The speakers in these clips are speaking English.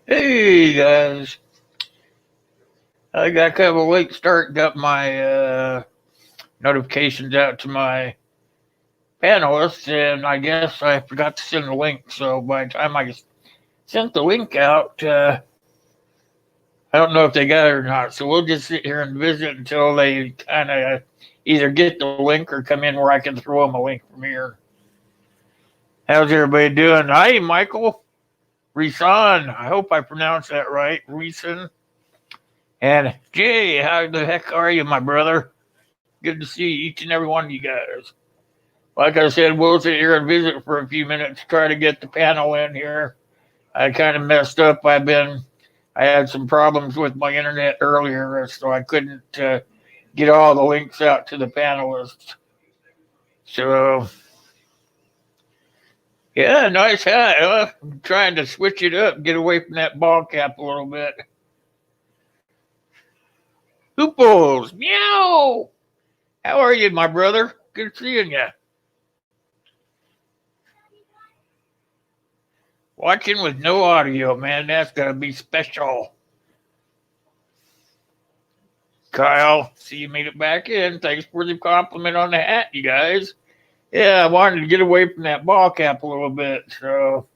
Hey guys, I got kind of a late start. Got my notifications out to my panelists, and I guess I forgot to send the link. So by the time I sent the link out, I don't know if they got it or not. So we'll just sit here and visit until they kind of either get the link or come in where I can throw them a link from here. How's everybody doing? Hi, Michael Reeson. I hope I pronounced that right, Reeson. And Jay, how the heck are you, my brother? Good to see each and every one of you guys. Like I said, we'll sit here and visit for a few minutes, try to get the panel in here. I kind of messed up. I had some problems with my internet earlier, so I couldn't get all the links out to the panelists. So, yeah, nice hat. I'm trying to switch it up, get away from that ball cap a little bit. Hooples, meow. How are you, my brother? Good seeing you. Watching with no audio, man. That's gonna be special. Kyle, see you made it back in. Thanks for the compliment on the hat, you guys. Yeah, I wanted to get away from that ball cap a little bit, so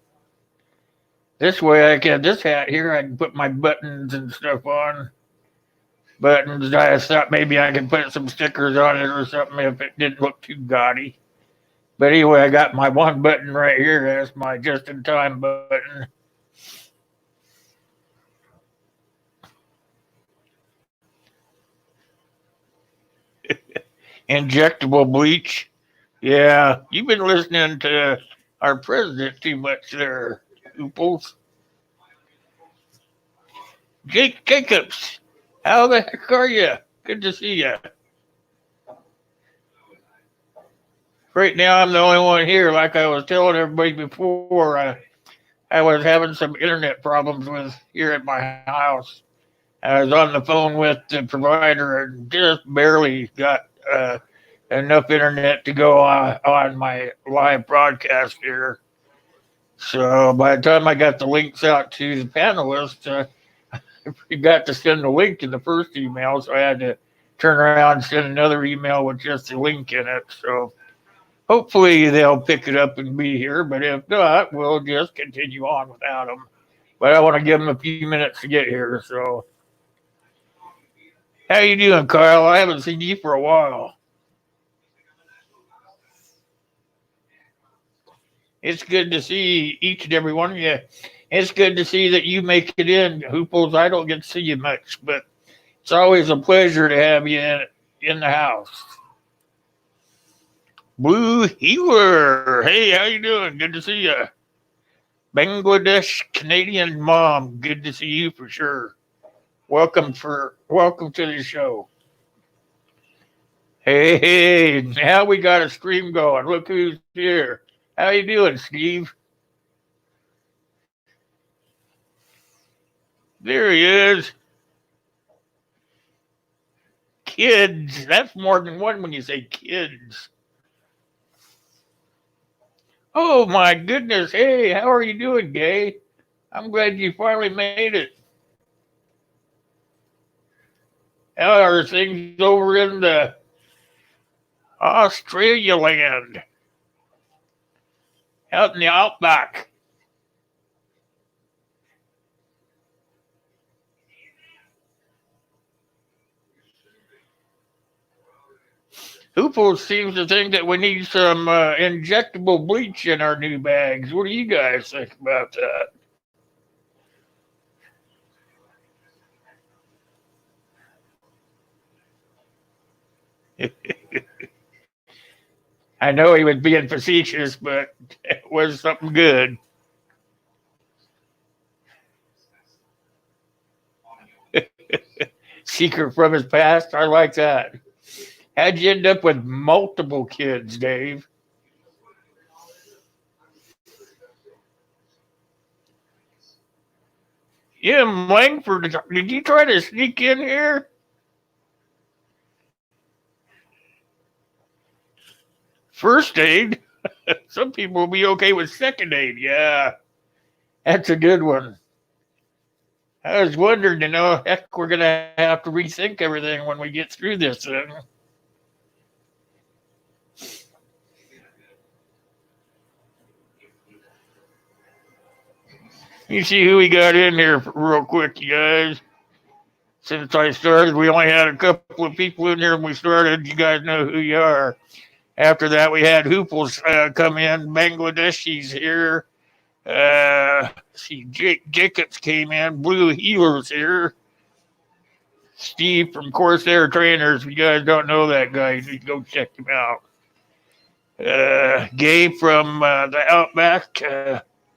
this way I can this hat here I can put my buttons and stuff on. Buttons, I thought maybe I could put some stickers on it or something if it didn't look too gaudy. But anyway, I got my one button right here. That's my just in time button. Injectable bleach. Yeah, you've been listening to our president too much there, Ooples. Jake Jacobs, how the heck are you? Good to see you. Right now, I'm the only one here. Like I was telling everybody before, I was having some internet problems with here at my house. I was on the phone with the provider and just barely got enough internet to go on my live broadcast here. So by the time I got the links out to the panelists, I forgot to send the link in the first email, so I had to turn around and send another email with just the link in it. So hopefully they'll pick it up and be here, but if not, we'll just continue on without them. But I want to give them a few minutes to get here. So how you doing, Kyle? I haven't seen you for a while. It's good to see each and every one of you. It's good to see that you make it in, Hooples. I don't get to see you much, but it's always a pleasure to have you in the house. Blue Healer. Hey, how you doing? Good to see you. Bangladesh Canadian mom. Good to see you for sure. Welcome to the show. Hey, now we got a stream going. Look who's here. How you doing, Steve? There he is. Kids. That's more than one when you say kids. Oh my goodness. Hey, how are you doing, Gay? I'm glad you finally made it. How are things over in the Australia land? Out in the outback. Hoople seems to think that we need some injectable bleach in our new bags. What do you guys think about that? I know he was being facetious, but it was something good. Secret from his past. I like that. How'd you end up with multiple kids, Dave? Jim Langford, did you try to sneak in here? First aid? Some people will be okay with second aid. Yeah, that's a good one. I was wondering, heck, we're gonna have to rethink everything when we get through this thing. You see who we got in here real quick, you guys. Since I started, we only had a couple of people in here when we started. You guys know who you are. After that, we had Hooples come in. Bangladeshis here. See, Jake Jacobs came in. Blue Healers here. Steve from Corsair Trainers. If you guys don't know that guy, you should go check him out. Gabe from the Outback.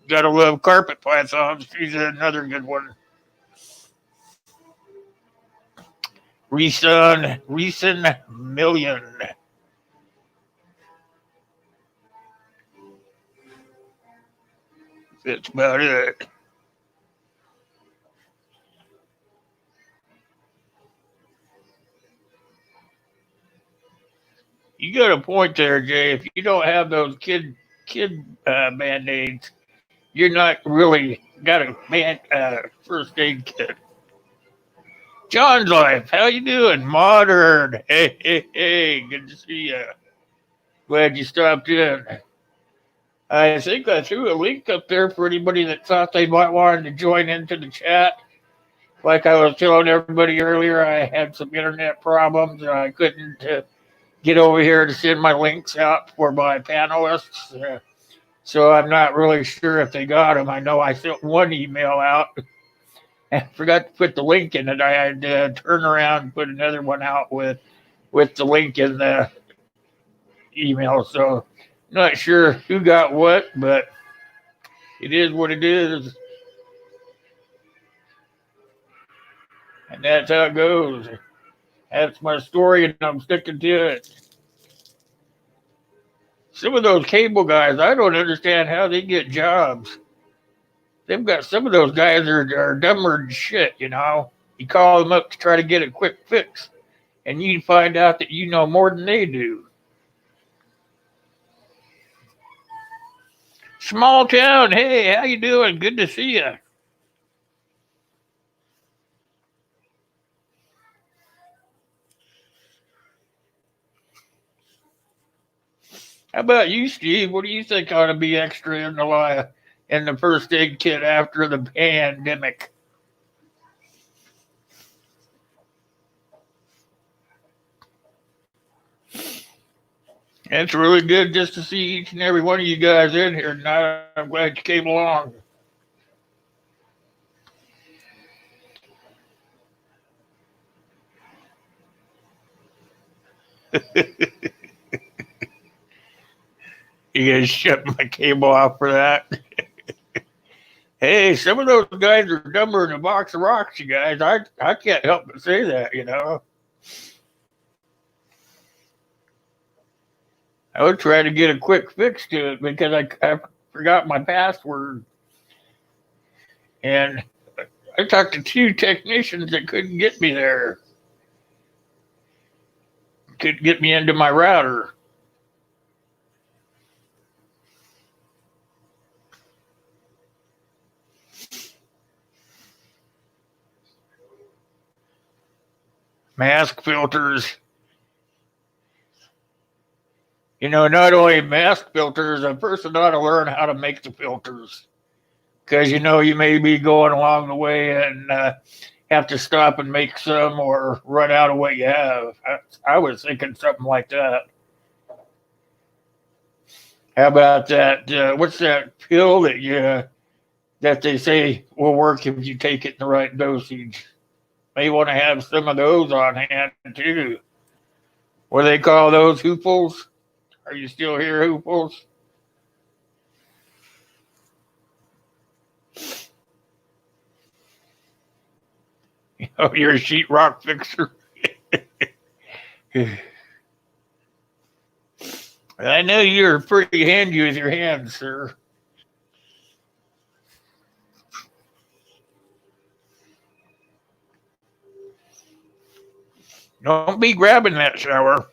Gotta love carpet pythons. She's another good one. Reason Million. That's about it. You got a point there, Jay. If you don't have those kid band aids, you're not really got a first aid kit. John's life, how you doing? Modern. Hey, hey, hey. Good to see you. Glad you stopped in. I think I threw a link up there for anybody that thought they might want to join into the chat. Like I was telling everybody earlier, I had some internet problems and I couldn't get over here to send my links out for my panelists. So I'm not really sure if they got them. I know I sent one email out and forgot to put the link in it. I had to turn around and put another one out with the link in the email. So not sure who got what, but it is what it is, and that's how it goes. That's my story, and I'm sticking to it. Some of those cable guys, I don't understand how they get jobs. They've got some of those guys are dumber than shit, You call them up to try to get a quick fix, and you find out that you know more than they do. Small town, hey, how you doing? Good to see you. How about you, Steve? What do you think ought to be extra in the first aid kit after the pandemic? It's really good just to see each and every one of you guys in here tonight. I'm glad you came along. You guys shut my cable off for that. Hey, some of those guys are dumber than a box of rocks, you guys. I can't help but say that. I was trying to get a quick fix to it because I forgot my password. And I talked to two technicians that couldn't get me there. Couldn't get me into my router. Mask filters. Not only mask filters, a person ought to learn how to make the filters. Because, you may be going along the way and have to stop and make some or run out of what you have. I was thinking something like that. How about that? What's that pill that they say will work if you take it in the right dosage? May want to have some of those on hand too. What do they call those, hooples? Are you still here, hooples? Oh, you're a sheetrock fixer. I know you're pretty handy with your hands, sir. Don't be grabbing that shower.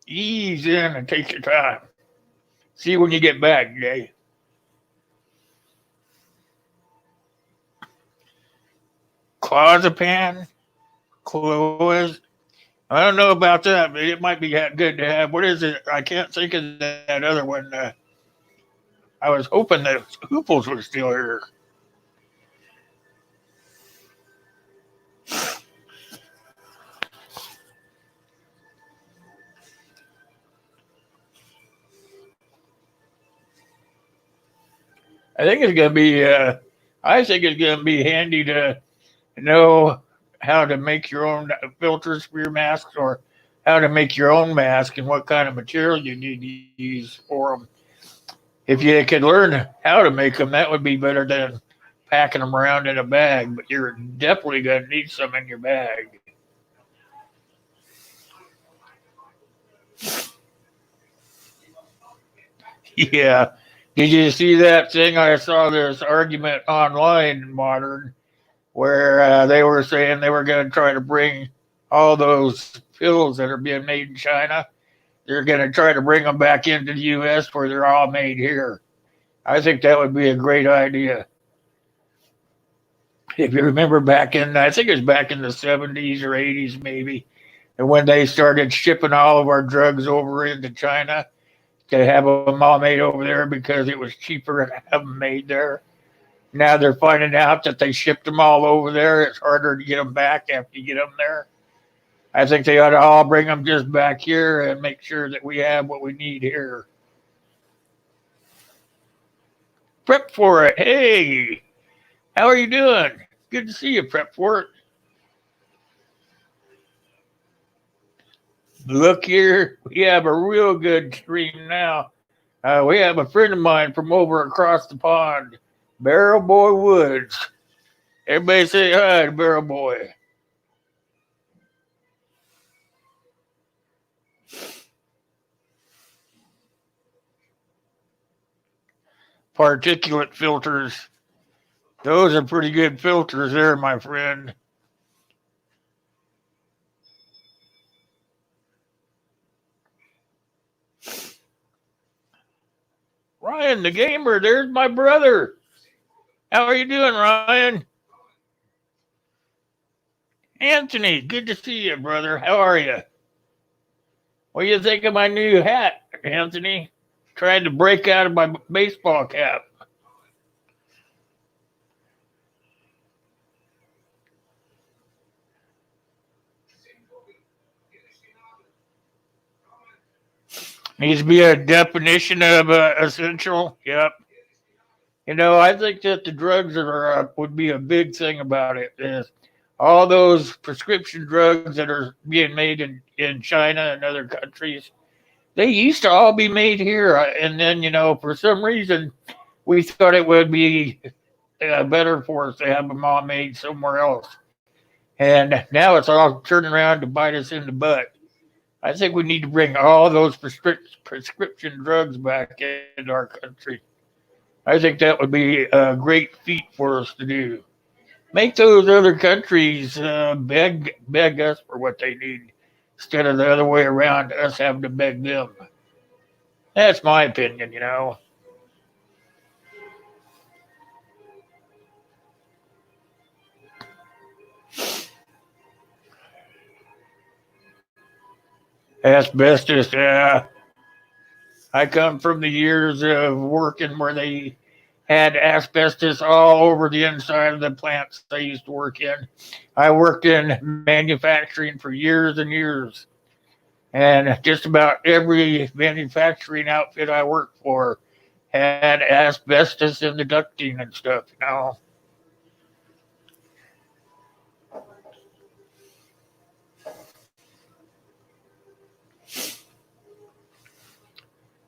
Ease in and take your time. See when you get back, Jay. clozapam, cloz. I don't know about that, but it might be good to have. What is it? I can't think of that other one. I was hoping that Hooples were still here. I think it's gonna be. I think it's gonna be handy to know how to make your own filters for your masks, or how to make your own mask, and what kind of material you need to use for them. If you could learn how to make them, that would be better than packing them around in a bag. But you're definitely gonna need some in your bag. Yeah. Did you see that thing? I saw this argument online, modern, where they were saying they were going to try to bring all those pills that are being made in China. They're going to try to bring them back into the U.S. where they're all made here. I think that would be a great idea. If you remember back in, I think it was back in the 70s or 80s maybe, and when they started shipping all of our drugs over into China to have them all made over there because it was cheaper to have them made there. Now they're finding out that they shipped them all over there. It's harder to get them back after you get them there. I think they ought to all bring them just back here and make sure that we have what we need here. Prep for it. Hey, how are you doing? Good to see you, Prep for it. Look here, we have a real good stream now. We have a friend of mine from over across the pond, Barrel Boy Woods. Everybody say hi to Barrel Boy. Particulate filters. Those are pretty good filters there, my friend. Ryan the gamer, there's my brother. How are you doing, Ryan? Anthony, good to see you, brother. How are you? What do you think of my new hat, Anthony? Trying to break out of my baseball cap. Needs to be a definition of essential. Yep. I think that the drugs are would be a big thing about it. Is all those prescription drugs that are being made in China and other countries, they used to all be made here, and then for some reason we thought it would be better for us to have them all made somewhere else, and now it's all turning around to bite us in the butt. I think we need to bring all those prescription drugs back into our country. I think that would be a great feat for us to do. Make those other countries beg us for what they need instead of the other way around, us having to beg them. That's my opinion. Asbestos. I come from the years of working where they had asbestos all over the inside of the plants I used to work in. I worked in manufacturing for years and years, and just about every manufacturing outfit I worked for had asbestos in the ducting and stuff.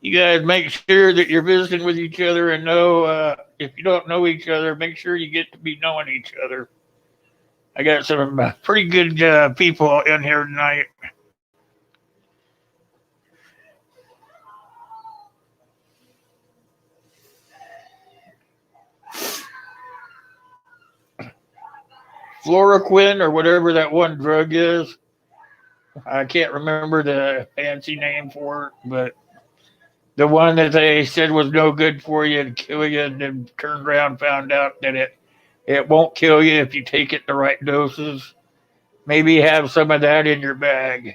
You guys make sure that you're visiting with each other and know if you don't know each other, make sure you get to be knowing each other. I got some pretty good people in here tonight. Fluoroquine or whatever that one drug is. I can't remember the fancy name for it, but the one that they said was no good for you and kill you, and then turned around and found out that it It won't kill you if you take it in the right doses. Maybe have some of that in your bag.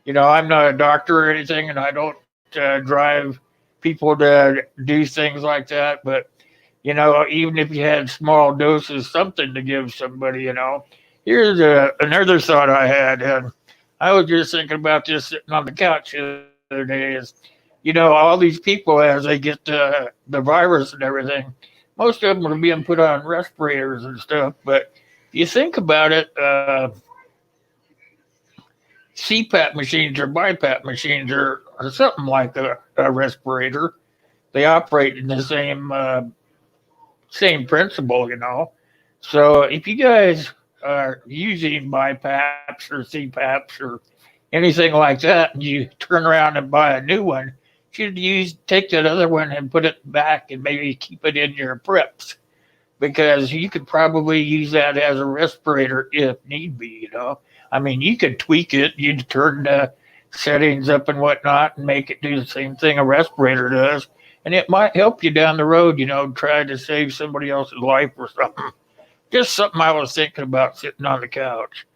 I'm not a doctor or anything, and I don't drive people to do things like that. But even if you had small doses, something to give somebody. Here's another thought I had, and I was just thinking about this sitting on the couch the other day. All these people as they get the virus and everything, most of them are being put on respirators and stuff. But if you think about it, CPAP machines or BiPAP machines are something like a respirator. They operate in the same principle. So if you guys are using BiPAPs or CPAPs or anything like that, and you turn around and buy a new one, you should take that other one and put it back and maybe keep it in your preps because you could probably use that as a respirator if need be. I mean, you could tweak it, you'd turn the settings up and whatnot and make it do the same thing a respirator does. And it might help you down the road, try to save somebody else's life or something. Just something I was thinking about sitting on the couch.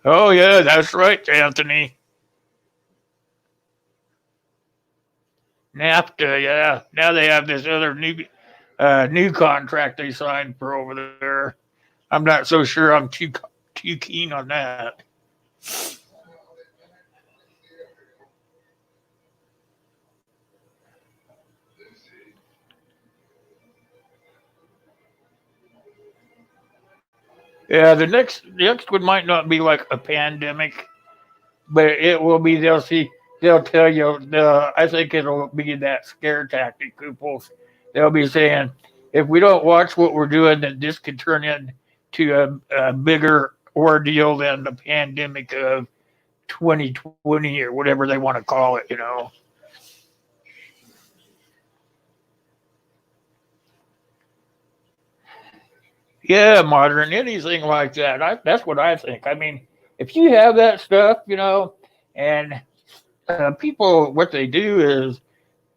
Oh, yeah, that's right, Anthony. NAFTA, yeah. Now they have this other new contract they signed for over there. I'm not so sure I'm too keen on that. Yeah, the next one might not be like a pandemic, but it will be. They'll tell you. I think it'll be that scare tactic. They'll be saying, if we don't watch what we're doing, then this could turn into a bigger ordeal than the pandemic of 2020 or whatever they want to call it. Yeah, modern anything like that. That's what I think. I mean, if you have that stuff, and people, what they do is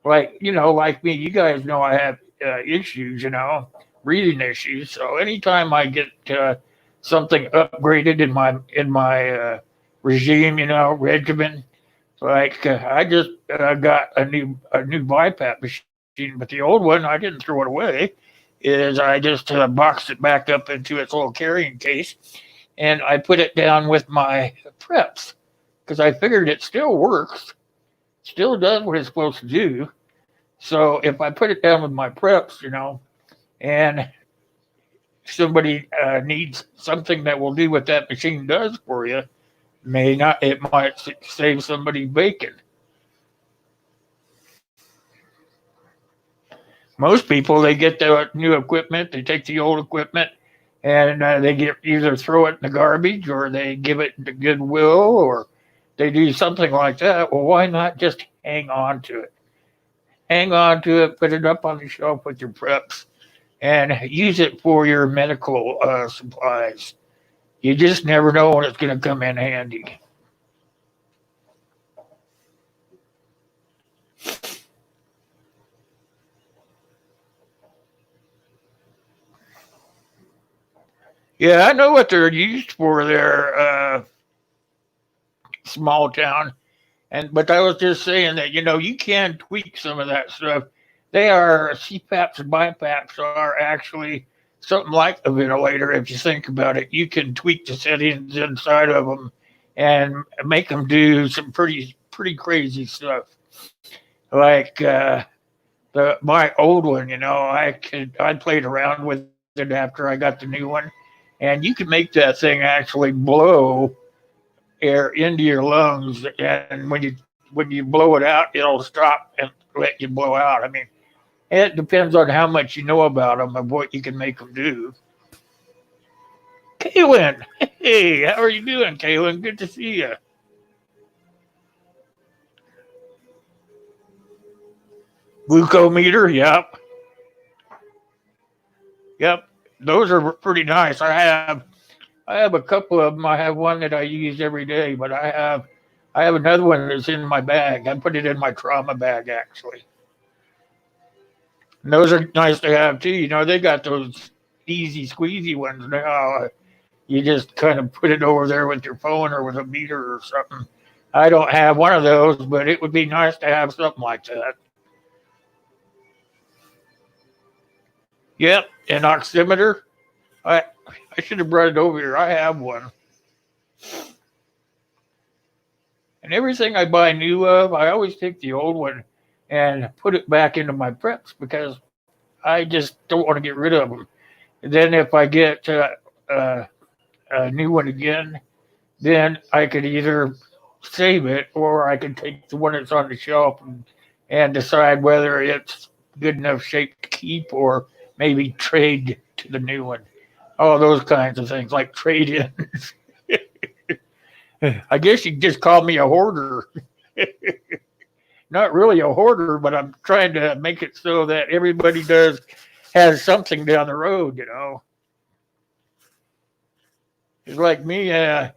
like me. You guys know I have issues, breathing issues. So anytime I get something upgraded in my regimen, like I just got a new BiPAP machine, but the old one I didn't throw it away. Is I just boxed it back up into its little carrying case, and I put it down with my preps because I figured it still works, still does what it's supposed to do. So if I put it down with my preps, and somebody needs something that will do what that machine does for you, may not it might save somebody bacon. Most people they get the new equipment, they take the old equipment, and they get either throw it in the garbage or they give it to Goodwill or they do something like that. Well, why not just hang on to it? Hang on to it, put it up on the shelf with your preps, and use it for your medical supplies. You just never know when it's going to come in handy. Yeah, I know what they're used for. Their small town. But I was just saying that you can tweak some of that stuff. They are CPAPs and BiPAPs are actually something like a ventilator. If you think about it, you can tweak the settings inside of them and make them do some pretty crazy stuff. Like my old one, I played around with it after I got the new one, and you can make that thing actually blow air into your lungs, and when you blow it out, it'll stop and let you blow out. I mean, it depends on how much you know about them of what you can make them do. Kaylin, hey, how are you doing, Kaylin? Good to see you. Glucometer, yep. Those are pretty nice. I have a couple of them. I have one that I use every day, but I have I have another one that's in my bag. I put it in my trauma bag actually. And those are nice to have too. They got those easy squeezy ones now. You just kind of put it over there with your phone or with a meter or something. I don't have one of those, but it would be nice to have something like that. Yep, an oximeter. I I should have brought it over here. I have one. And everything I buy new of, I always take the old one and put it back into my preps because I just don't want to get rid of them. And then if I get uh, a new one again, then I could either save it or I could take the one that's on the shelf and decide whether it's good enough shape to keep or maybe trade to the new one. All those kinds of things like trade in. I guess you could just call me a hoarder. Not really a hoarder, but I'm trying to make it so that everybody does has something down the road. It's like me,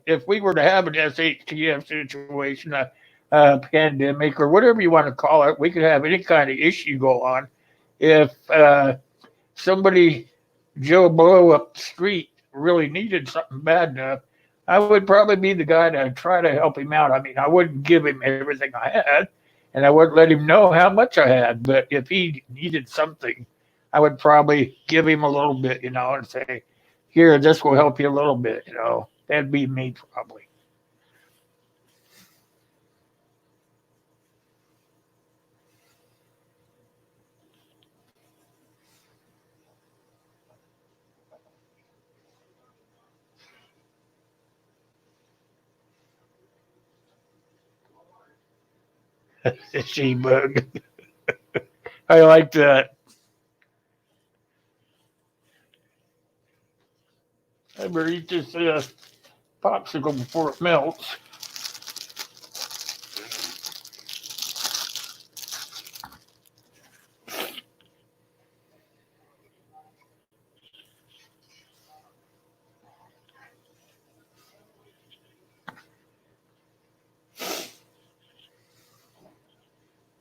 if we were to have an SHTF situation, a pandemic, or whatever you want to call it, we could have any kind of issue go on. If somebody, Joe Blow up the street, really needed something bad enough, I would probably be the guy to try to help him out. I mean, I wouldn't give him everything I had, and I wouldn't let him know how much I had. But if he needed something, I would probably give him a little bit, and say, here, this will help you a little bit. That'd be me probably. She bug. I like that. I better eat this popsicle before it melts.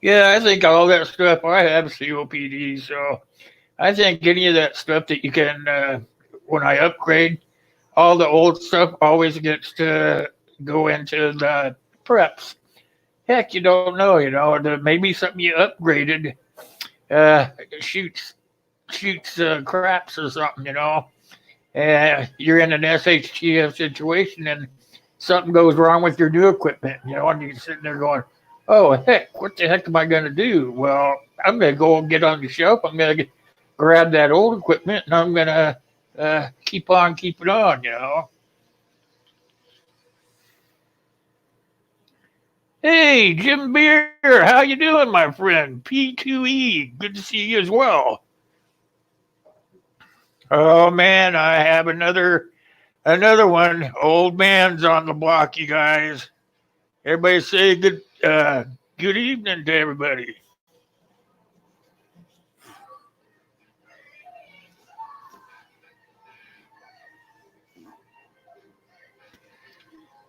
Yeah, I think all that stuff. I have COPD, so I think any of that stuff that you can, when I upgrade, all the old stuff always gets to go into the preps. Heck, you don't know, maybe something you upgraded uh, shoots craps or something. You're in an SHTF situation and something goes wrong with your new equipment, and you're sitting there going, oh, heck, what the heck am I going to do? Well, I'm going to go and get on the shelf. I'm going to grab that old equipment and I'm going to keep on keeping on. Hey, Jim Beer, how you doing, my friend? P2E, good to see you as well. Oh man, I have another one. Old man's on the block, you guys. Everybody say good evening to everybody.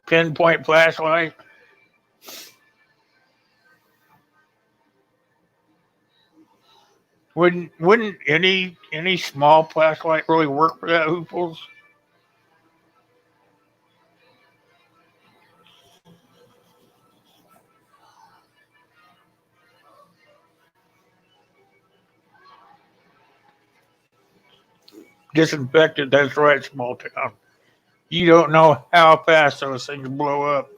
Pinpoint flashlight. Wouldn't any small flashlight really work for that hooples? Disinfected, that's right, small town. You don't know how fast those things blow up.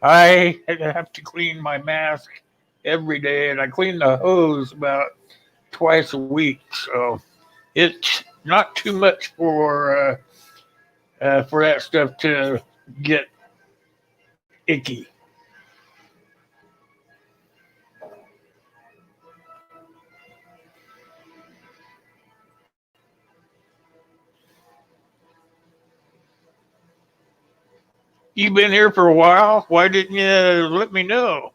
I have to clean my mask every day, and I clean the hose about twice a week. So it's not too much for that stuff to get icky. You've been here for a while. Why didn't you let me know?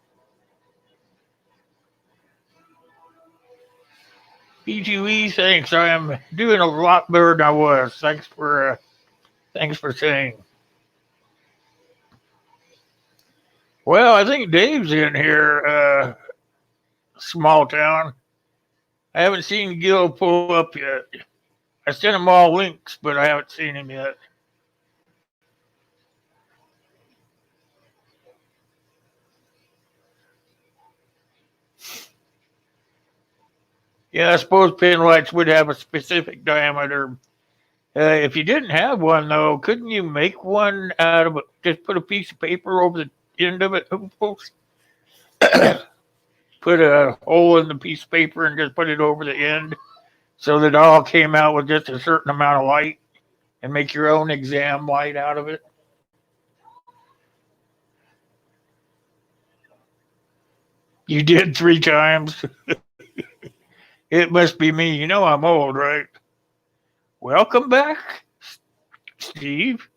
P2E, thanks. I am doing a lot better than I was. Thanks for saying. Well, I think Dave's in here, small town. I haven't seen Gil pull up yet. I sent him all links, but I haven't seen him yet. Yeah, I suppose pin lights would have a specific diameter. If you didn't have one, though, couldn't you make one out of just put a piece of paper over the end of it, folks? Put a hole in the piece of paper and just put it over the end so that it all came out with just a certain amount of light and make your own exam light out of it. You did 3 times. It must be me. You know I'm old, right? Welcome back, Steve.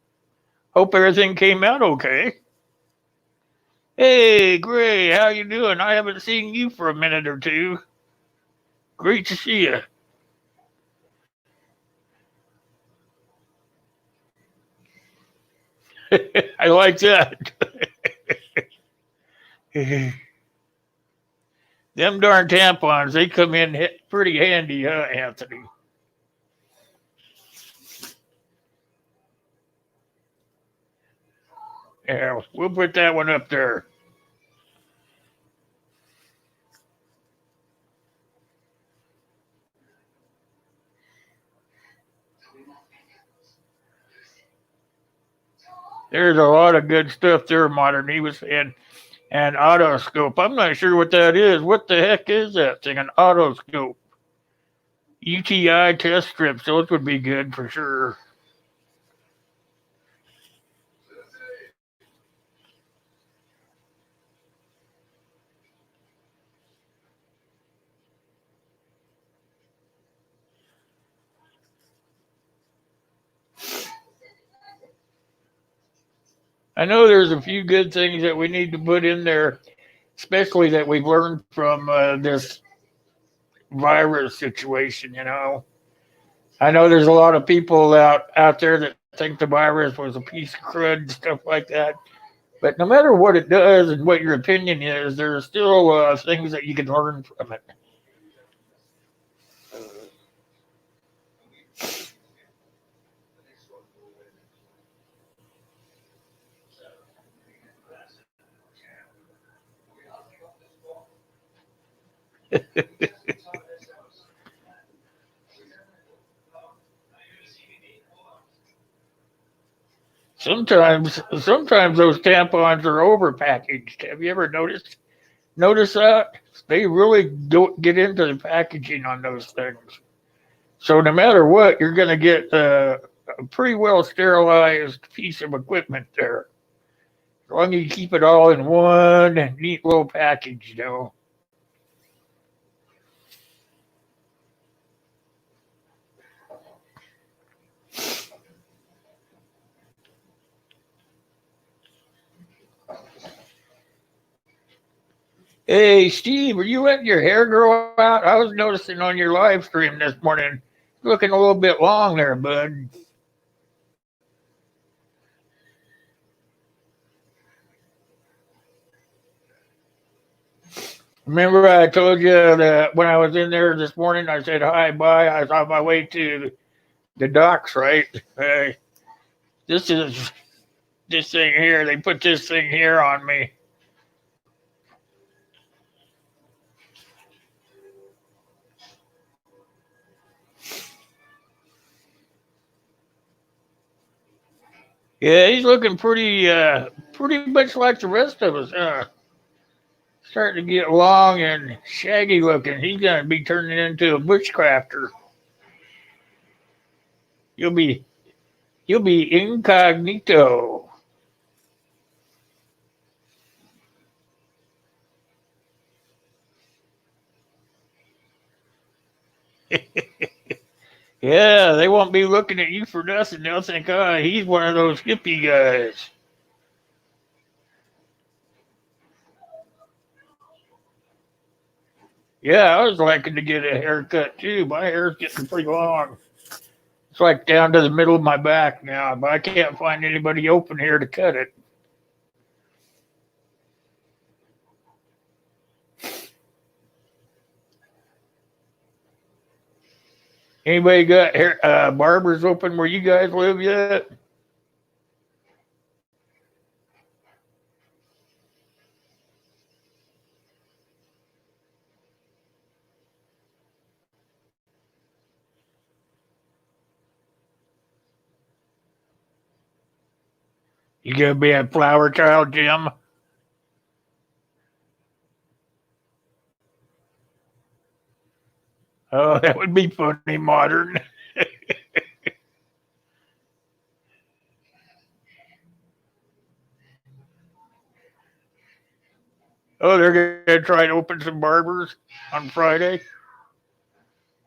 Hope everything came out okay. Hey, Gray, how you doing? I haven't seen you for a minute or two. Great to see you. I like that. Them darn tampons, they come in pretty handy, huh, Anthony? Yeah, we'll put that one up there. There's a lot of good stuff there, Modern. He was saying an autoscope. I'm not sure what that is. What the heck is that thing? An autoscope. UTI test strips. Those would be good for sure. I know there's a few good things that we need to put in there, especially that we've learned from this virus situation. I know there's a lot of people out there that think the virus was a piece of crud and stuff like that. But no matter what it does and what your opinion is, there's still things that you can learn from it. Sometimes those tampons are overpackaged. Have you ever noticed that? They really don't get into the packaging on those things. So no matter what, you're going to get a pretty well sterilized piece of equipment there. As long as you keep it all in one neat little package. Hey, Steve, are you letting your hair grow out? I was noticing on your live stream this morning, looking a little bit long there, bud. Remember, I told you that when I was in there this morning, I said hi, bye. I was on my way to the docks, right? This is this thing here. They put this thing here on me. Yeah, he's looking pretty much like the rest of us, huh? Starting to get long and shaggy looking. He's gonna be turning into a bushcrafter. You'll be you'll be incognito. Yeah, they won't be looking at you for nothing. They'll think, oh, he's one of those hippie guys. Yeah, I was liking to get a haircut too. My hair's getting pretty long. It's like down to the middle of my back now, but I can't find anybody open here to cut it. Anybody got hair, barbers open where you guys live yet? You gonna be at Flower Child, Jim? Oh, that would be funny, modern. Oh, they're gonna try to open some barbers on Friday.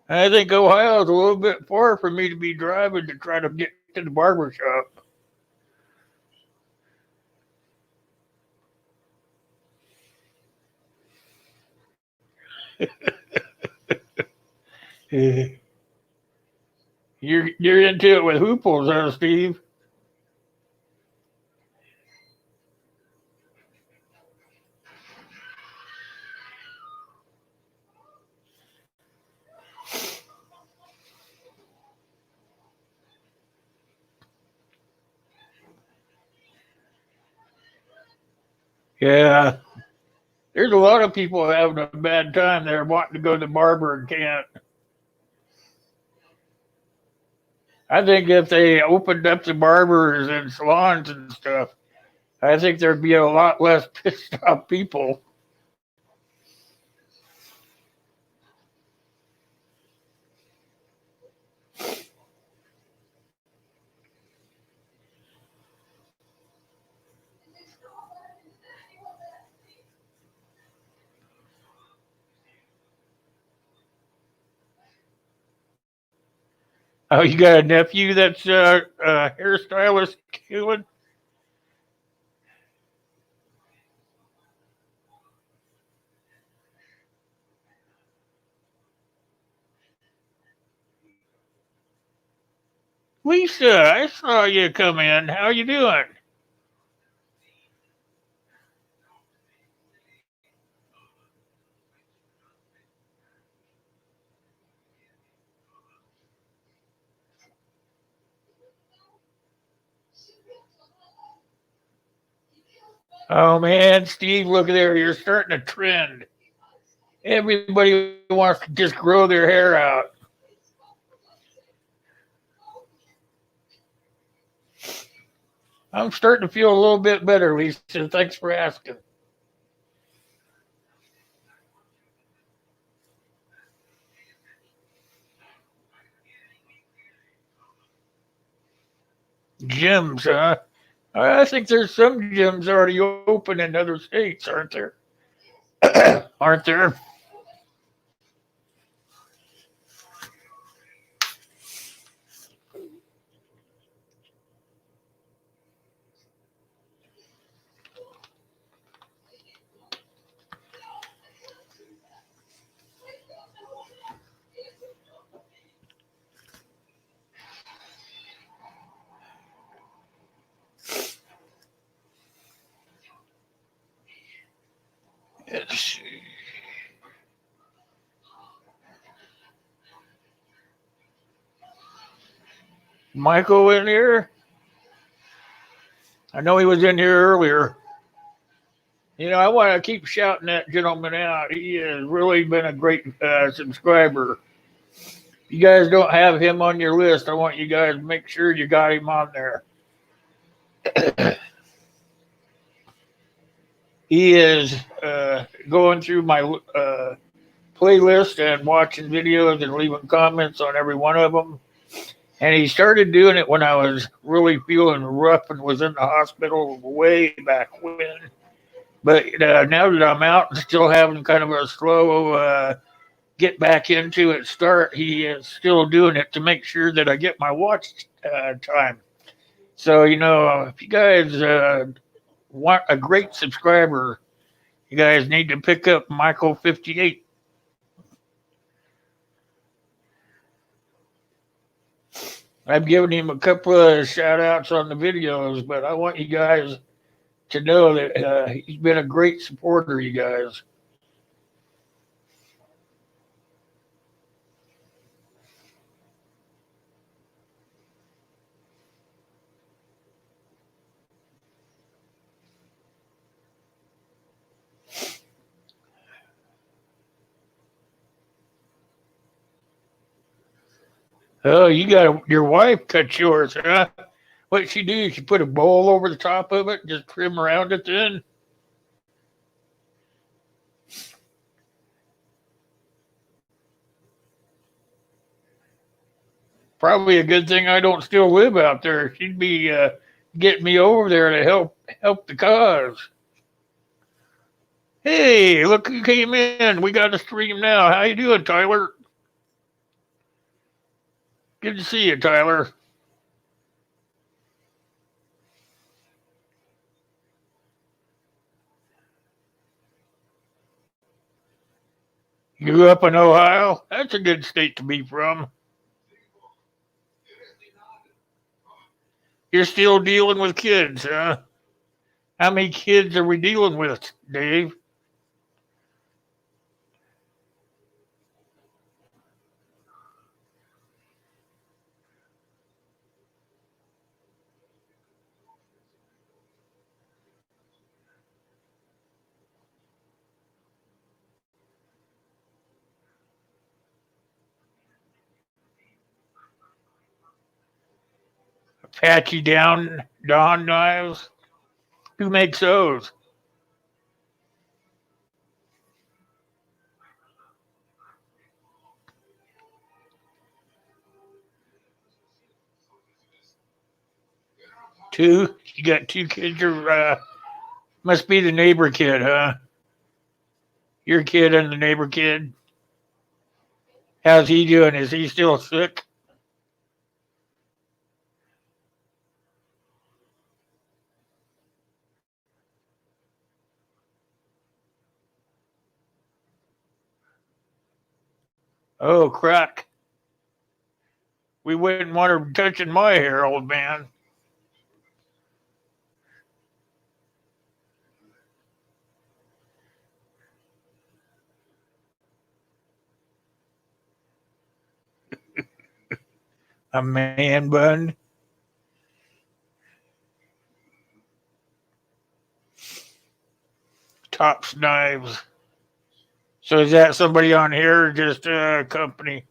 I think Ohio's a little bit far for me to be driving to try to get to the barber shop. You're into it with hooples, huh, Steve? Yeah. There's a lot of people having a bad time there wanting to go to the barber and can't. I think if they opened up the barbers and salons and stuff, I think there'd be a lot less pissed off people. Oh, you got a nephew that's a hairstylist, Keelan? Lisa, I saw you come in. How you doing? Oh man, Steve, look there. You're starting a trend. Everybody wants to just grow their hair out. I'm starting to feel a little bit better, Lisa. Thanks for asking. Gyms, huh? I think there's some gyms already open in other states, aren't there? Aren't there? Yes. Michael in here? I know he was in here earlier. You know, I want to keep shouting that gentleman out. He has really been a great subscriber. If you guys don't have him on your list, I want you guys to make sure you got him on there. He is going through my playlist and watching videos and leaving comments on every one of them. And he started doing it when I was really feeling rough and was in the hospital way back when. But now that I'm out and still having kind of a slow get back into it start, he is still doing it to make sure that I get my watch time. So, you know, if you guys want a great subscriber, you guys need to pick up Michael 58. I've given him a couple of shout outs on the videos, but I want you guys to know that he's been a great supporter, you guys. Oh, your wife cut yours, huh? What she do? She put a bowl over the top of it, just trim around it then? Probably a good thing I don't still live out there. She'd be getting me over there to help the cause. Hey, look who came in. We got a stream now. How you doing, Tyler? Good to see you, Tyler. You grew up in Ohio? That's a good state to be from. You're still dealing with kids, huh? How many kids are we dealing with, Dave? Apache down Dawn knives? Who makes those? Two? You got two kids? Or must be the neighbor kid, huh? Your kid and the neighbor kid. How's he doing? Is he still sick? Oh, crack. We wouldn't want her touching my hair, old man. A man bun. Tops knives. So is that somebody on here or just a company?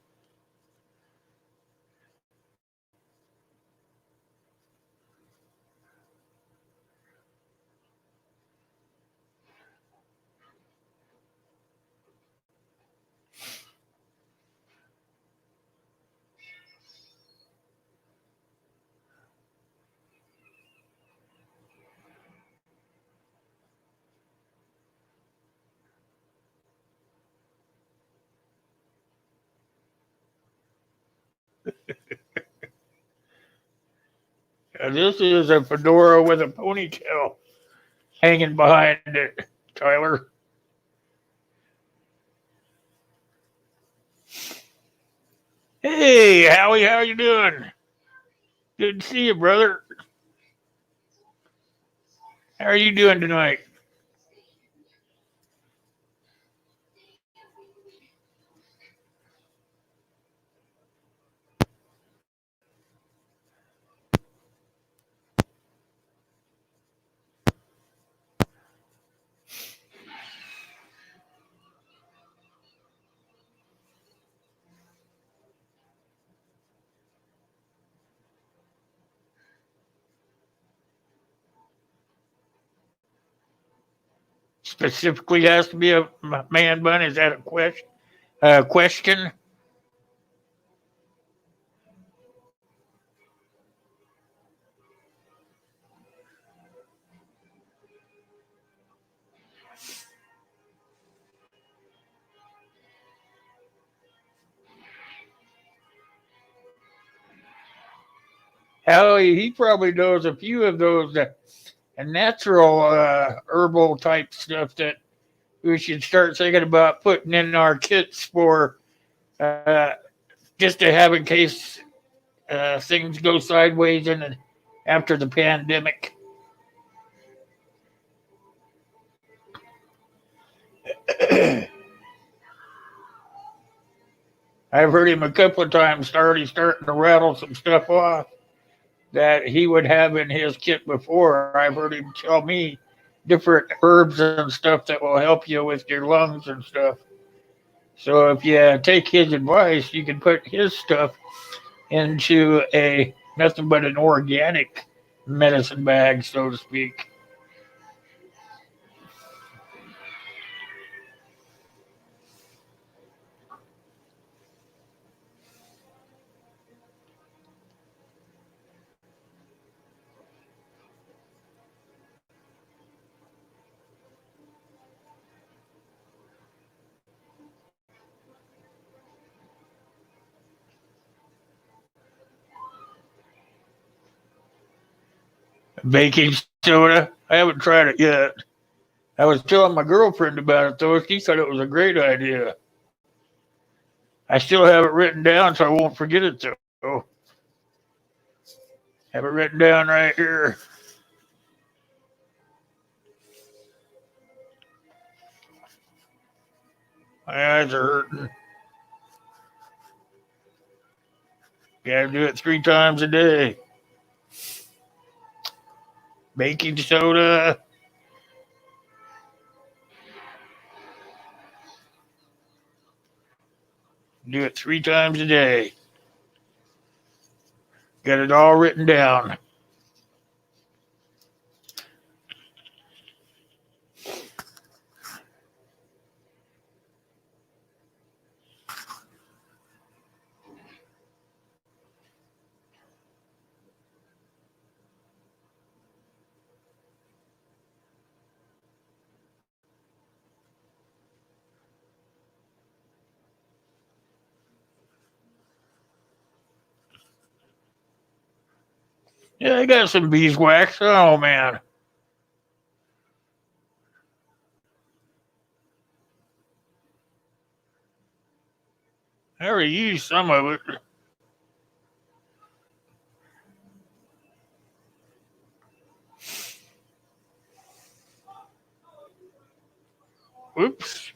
This is a fedora with a ponytail hanging behind it, Tyler. Hey, Howie, how you doing? Good to see you, brother. How are you doing tonight? Specifically has to be a man bun. Is that a question? Question? Howie, he probably knows a few of those natural herbal type stuff that we should start thinking about putting in our kits for uh, just to have in case things go sideways after the pandemic. I've heard him a couple of times starting to rattle some stuff off that he would have in his kit before. I've heard him tell me different herbs and stuff that will help you with your lungs and stuff. So if you take his advice, you can put his stuff into a nothing but an organic medicine bag, so to speak. Baking soda. I haven't tried it yet. I was telling my girlfriend about it though. She thought it was a great idea. I still have it written down so I won't forget it though. Have it written down right here. My eyes are hurting. Gotta do it 3 times a day. Baking soda. Do it 3 times a day. Got it all written down. Yeah, I got some beeswax. Oh man. I already used some of it. Whoops.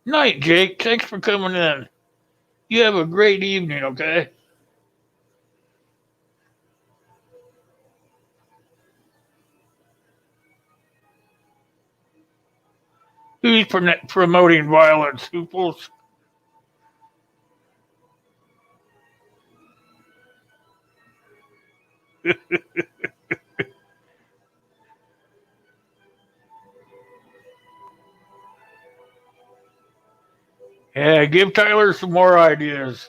Night, Jake. Thanks for coming in. You have a great evening, okay? Who's promoting violence? Hooples? Yeah, give Tyler some more ideas.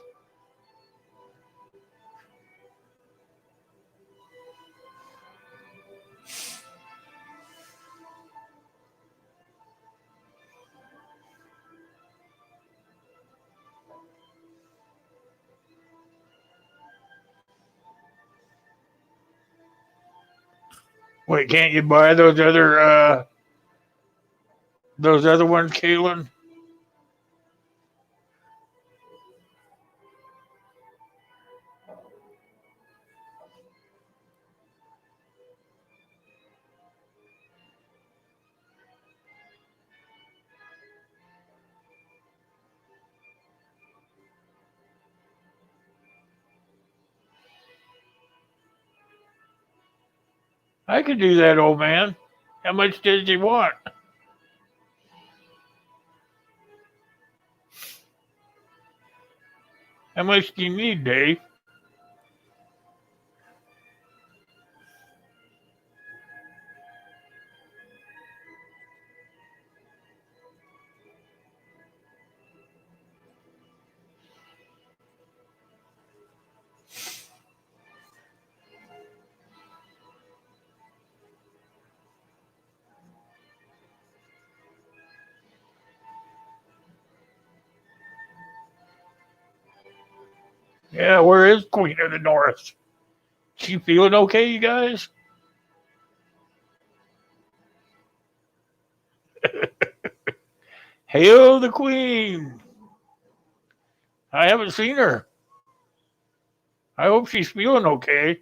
Wait, can't you buy those other ones, Caitlin? I could do that, old man. How much did you want? How much do you need, Dave? Yeah, where is Queen of the North? She feeling okay, you guys? Hail the Queen! I haven't seen her. I hope she's feeling okay.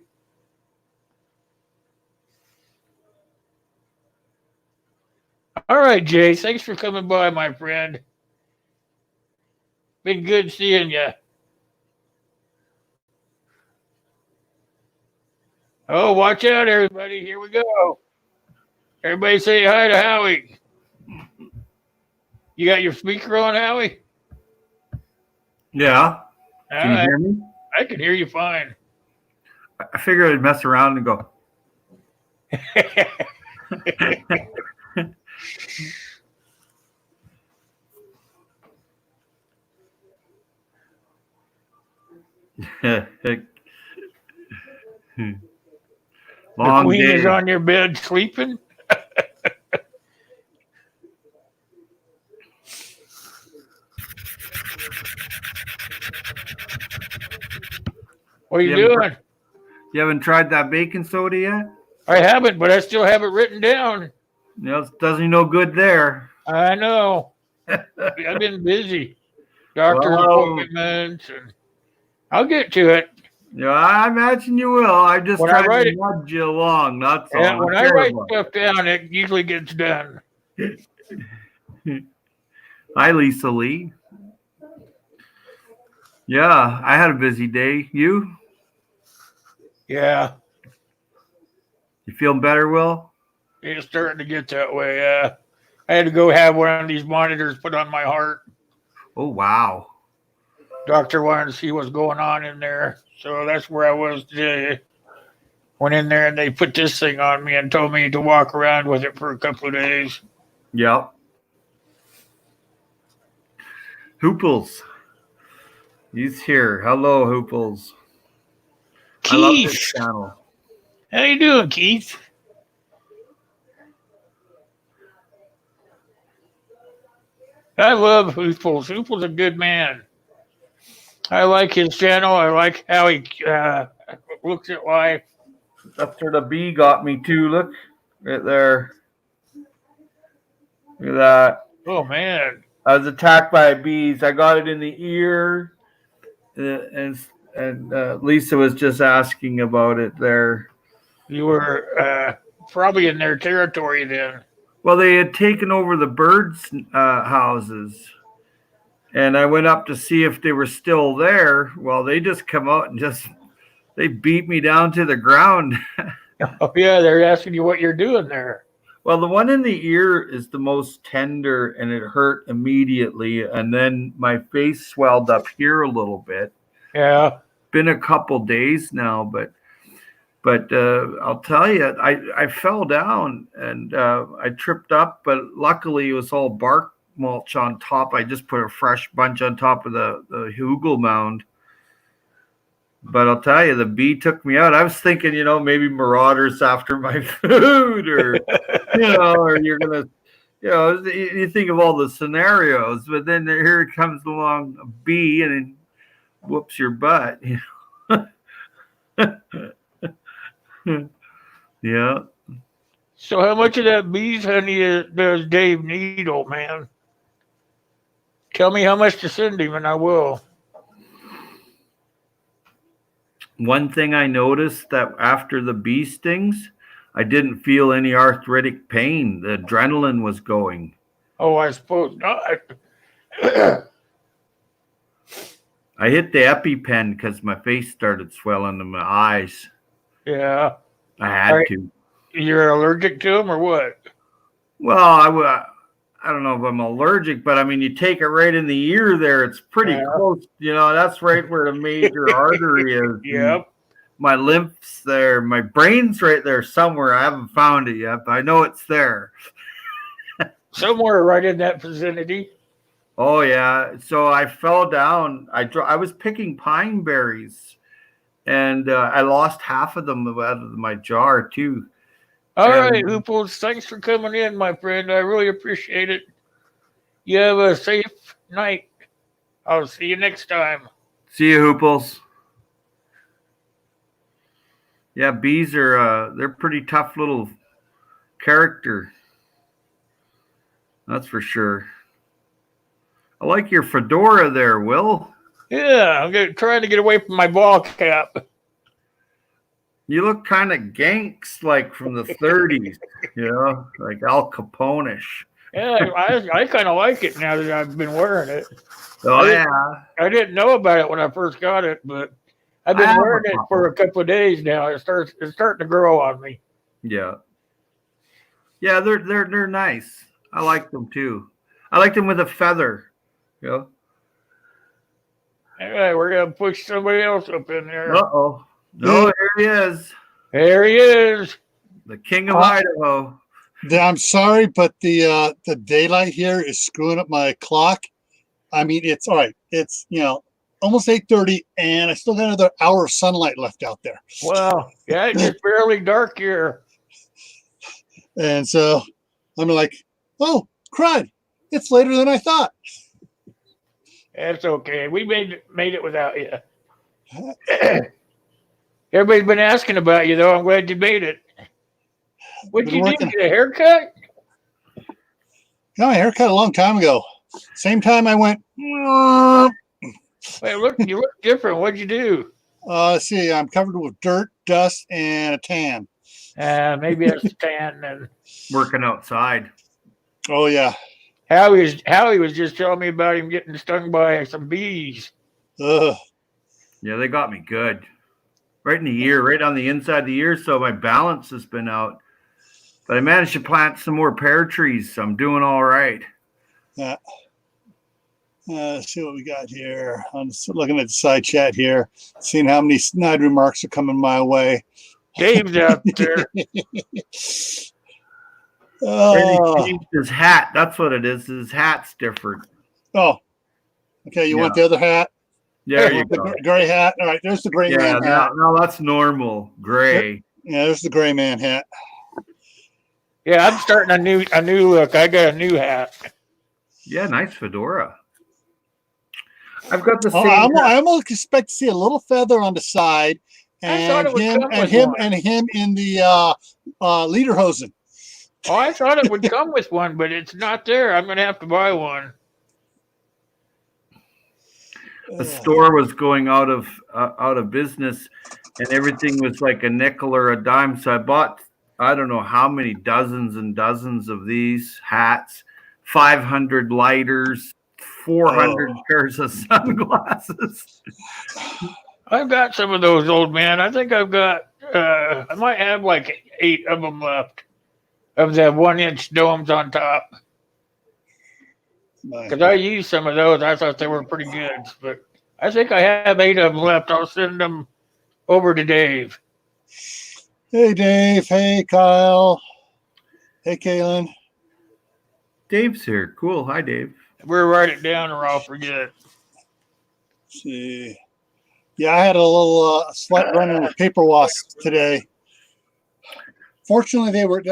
All right, Jay. Thanks for coming by, my friend. Been good seeing you. Oh, watch out, everybody. Here we go. Everybody say hi to Howie. You got your speaker on, Howie? Yeah. All Can you right. hear me? I can hear you fine. I figured I'd mess around and go. The Long queen is day. on your bed sleeping. What are you You haven't, doing? you haven't tried that baking soda yet? I haven't, but I still have it written down. It doesn't you no good there. I know. I've been busy. Doctor's Well, appointments, and I'll get to it. yeah, I imagine you will. I'm just When I trying to write it, nudge you along. That's all. yeah, I'm when I write terrible. stuff down, it usually gets done. Hi, Lisa Lee. Yeah, I had a busy day. You? Yeah, You feeling better, Will? it's starting to get that way. I had to go have one of these monitors put on my heart. Oh, wow. Doctor wanted to see what's going on in there, so that's where I was today. Went in there and they put this thing on me and told me to walk around with it for a couple of days. Yep. Hooples. He's here. Hello, Hooples. I love this Keith, channel. how you doing, Keith? I love Hooples. Hooples a good man. I like his channel. I like how he looks at life. That's where the bee got me too. Look, right there. Look at that. Oh man, I was attacked by bees. I got it in the ear, and Lisa was just asking about it there. you were probably in their territory then. Well, they had taken over the birds' houses, and I went up to see if they were still there. Well, they just come out and they beat me down to the ground. Oh yeah, they're asking you what you're doing there. Well, the one in the ear is the most tender and it hurt immediately. And then my face swelled up here a little bit. Yeah. Been a couple days now, but I'll tell you, I fell down and I tripped up, but luckily it was all bark mulch on top. I just put a fresh bunch on top of the hugel mound. But I'll tell you, the bee took me out. I was thinking, maybe marauders after my food or, or you're going to, you think of all the scenarios, but then here comes along a bee and it whoops your butt. Yeah. So how much of that bees honey does Dave need, old man? Tell me how much to send him and I will. One thing I noticed that after the bee stings, I didn't feel any arthritic pain. The adrenaline was going. Oh, I suppose not. I hit the EpiPen because my face started swelling in my eyes. Yeah. I had to. You're allergic to them or what? Well, I don't know if I'm allergic, but I mean, you take it right in the ear there. It's pretty close. That's right where the major artery is. Yep. My lymph's there. My brain's right there somewhere. I haven't found it yet, but I know it's there. Somewhere right in that vicinity. Oh, yeah. So I fell down. I was picking pine berries, and I lost half of them out of my jar, too. All right, Hooples. Thanks for coming in, my friend. I really appreciate it. You have a safe night. I'll see you next time. See you, Hooples. Yeah, bees are they're pretty tough little character. That's for sure. I like your fedora there, Will. Yeah, I'm trying to get away from my ball cap. You look kind of ganks, like from the 30s, like Al Capone-ish. Yeah, I kind of like it now that I've been wearing it. Oh, yeah. I didn't know about it when I first got it, but I've I been have wearing a it couple. for a couple of days now. It's starting to grow on me. Yeah. Yeah, they're nice. I like them too. I like them with a feather. You know? Anyway, we're gonna push somebody else up in there. Uh-oh. No, here he is. There he is. The king of Idaho. I'm sorry, but the daylight here is screwing up my clock. I mean, it's all right. It's almost 8:30, and I still got another hour of sunlight left out there. Well, yeah, it's just barely dark here. And so I'm like, oh, crud! It's later than I thought. That's okay. We made it without you. Everybody's been asking about you, though. I'm glad you made it. What'd Been you do? working. Get a haircut? Got my haircut a long time ago. Same time I went. Wait, you look different. What'd you do? Let's see, I'm covered with dirt, dust, and a tan. Maybe that's the tan. And Working outside. Oh yeah. Howie was just telling me about him getting stung by some bees. Ugh. Yeah, they got me good. Right in the ear, right on the inside of the ear. So my balance has been out. But I managed to plant some more pear trees. So I'm doing all right. Yeah. Let's see what we got here. I'm just looking at the side chat here, seeing how many snide remarks are coming my way. Dave's out there. Oh, He changed his hat. That's what it is. His hat's different. oh, okay. You want the other hat? There You you want the go. gray hat? All right, there's the gray Yeah, man hat. now that's normal. Gray. Yeah, there's the gray man hat. Yeah, I'm starting a new look. I got a new hat. Yeah, nice fedora. I've got the Oh, same. I almost expect to see a little feather on the side, I thought and it would him come and with him one. and him in the lederhosen. Oh, I thought it would come with one, but it's not there. I'm gonna have to buy one. The store was going out of business, and everything was like a nickel or a dime. So I bought I don't know how many dozens and dozens of these hats, 500 lighters, 400 pairs of sunglasses. I've got some of those, old man. I think I've got. I might have like 8 of them left, of the 1-inch domes on top. Because I used some of those. I thought they were pretty good, but I think I have 8 of them left. I'll send them over to Dave. Hey, Dave. Hey, Kyle. Hey, Kaylin. Dave's here. Cool. Hi, Dave. We'll write it down or I'll forget. Let's see. Yeah, I had a little slight run-in with paper wasps today. Fortunately,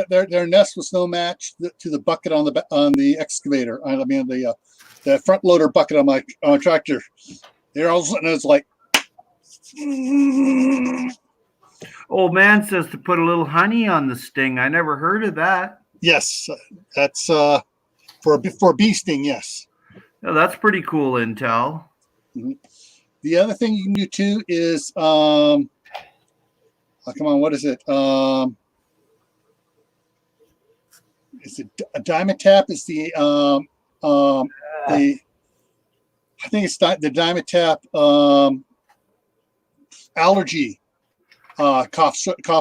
their nest was no match to the bucket on the excavator. I mean the front loader bucket on my tractor. They're all of a sudden it's like. Old man says to put a little honey on the sting. I never heard of that. Yes, that's for bee sting. Yes. Oh, that's pretty cool intel. Mm-hmm. The other thing you can do too is come on, what is it? Is it a diamond tap? Is the I think it's the diamond tap allergy cough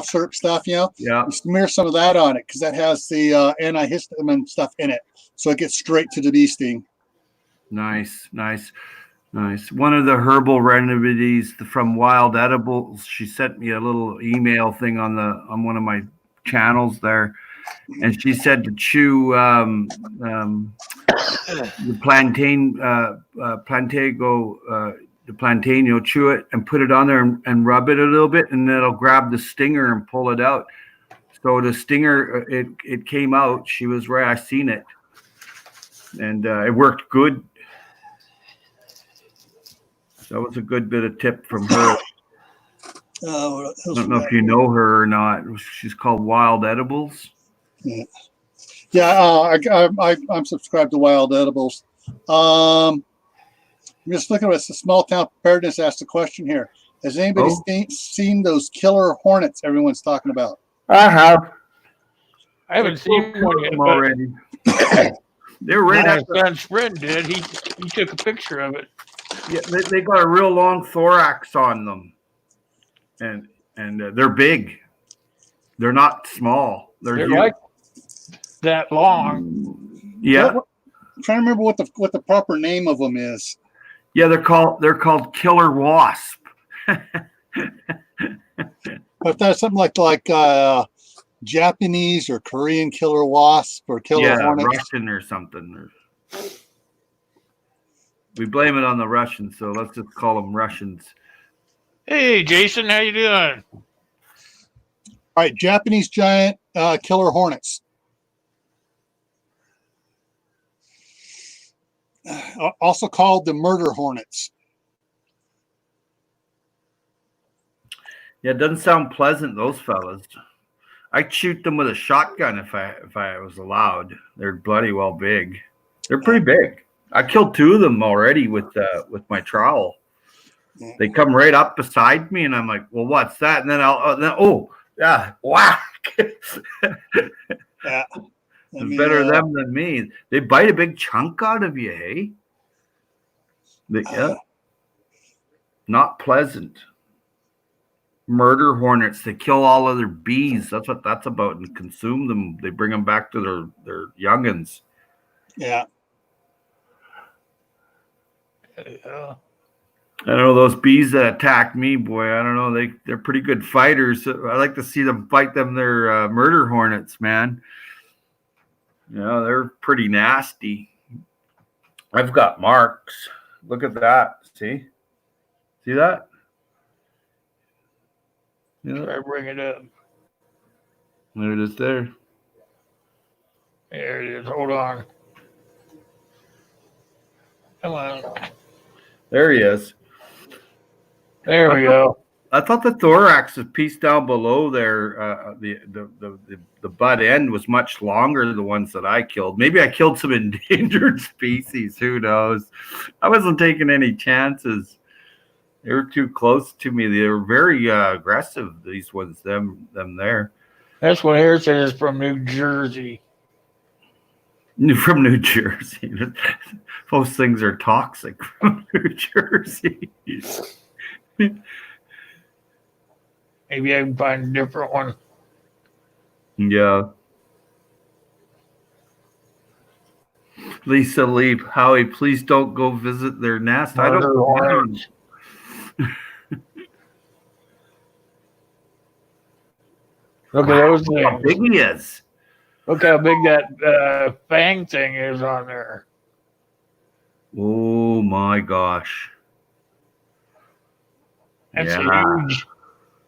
syrup stuff. You smear some of that on it because that has the antihistamine stuff in it, so it gets straight to the bee sting. Nice. One of the herbal remedies from Wild Edibles. She sent me a little email thing on one of my channels there, and she said to chew the plantain, the plantain. Chew it and put it on there and rub it a little bit, and it'll grab the stinger and pull it out. So the stinger, it came out. She was right. I seen it, and it worked good. That was a good bit of tip from her. I don't know if you know her or not. She's called Wild Edibles. Yeah, I'm subscribed to Wild Edibles. I'm just looking at the small town preparedness. Asked a question here. Has anybody seen those killer hornets everyone's talking about? I have. I haven't seen one yet already. They're right my after. son's friend did. He took a picture of it. Yeah, they got a real long thorax on them. and they're big. They're not small. They're huge. like that long. Yeah. I'm trying to remember what the proper name of them is. Yeah, they're called killer wasp. But that's something like Japanese or Korean killer wasp or killer hornet. Russian or something. We blame it on the Russians, so let's just call them Russians. Hey, Jason, how you doing? All right, Japanese giant killer hornets. Also called the murder hornets. Yeah, it doesn't sound pleasant, those fellas. I'd shoot them with a shotgun if I was allowed. They're bloody well big. They're pretty big. I killed 2 of them already with my trowel. They come right up beside me, and I'm like, "Well, what's that?" And then whack! Yeah, it's better them than me. They bite a big chunk out of you, hey? Not pleasant. Murder hornets. They kill all other bees. That's what that's about, and consume them. They bring them back to their youngins. Yeah. Yeah. I don't know, those bees that attacked me, boy. I don't know. They're pretty good fighters. I like to see them fight them. They're murder hornets, man. They're pretty nasty. I've got marks. Look at that. See that? I bring it up. There it is. There. There it is. Hold on. Come on. There he is. There we go. I thought the thorax, the piece down below there, the butt end was much longer than the ones that I killed. Maybe I killed some endangered species. Who knows? I wasn't taking any chances. They were too close to me. They were very aggressive. These ones, them there. That's what Harrison is from New Jersey. From New Jersey. Those things are toxic from New Jersey. Maybe I can find a different one. Yeah. Lisa Lee, Howie, please don't go visit their nest. I don't know. Look at those things. How big he is. Look how big that fang thing is on there. Oh my gosh. That's huge.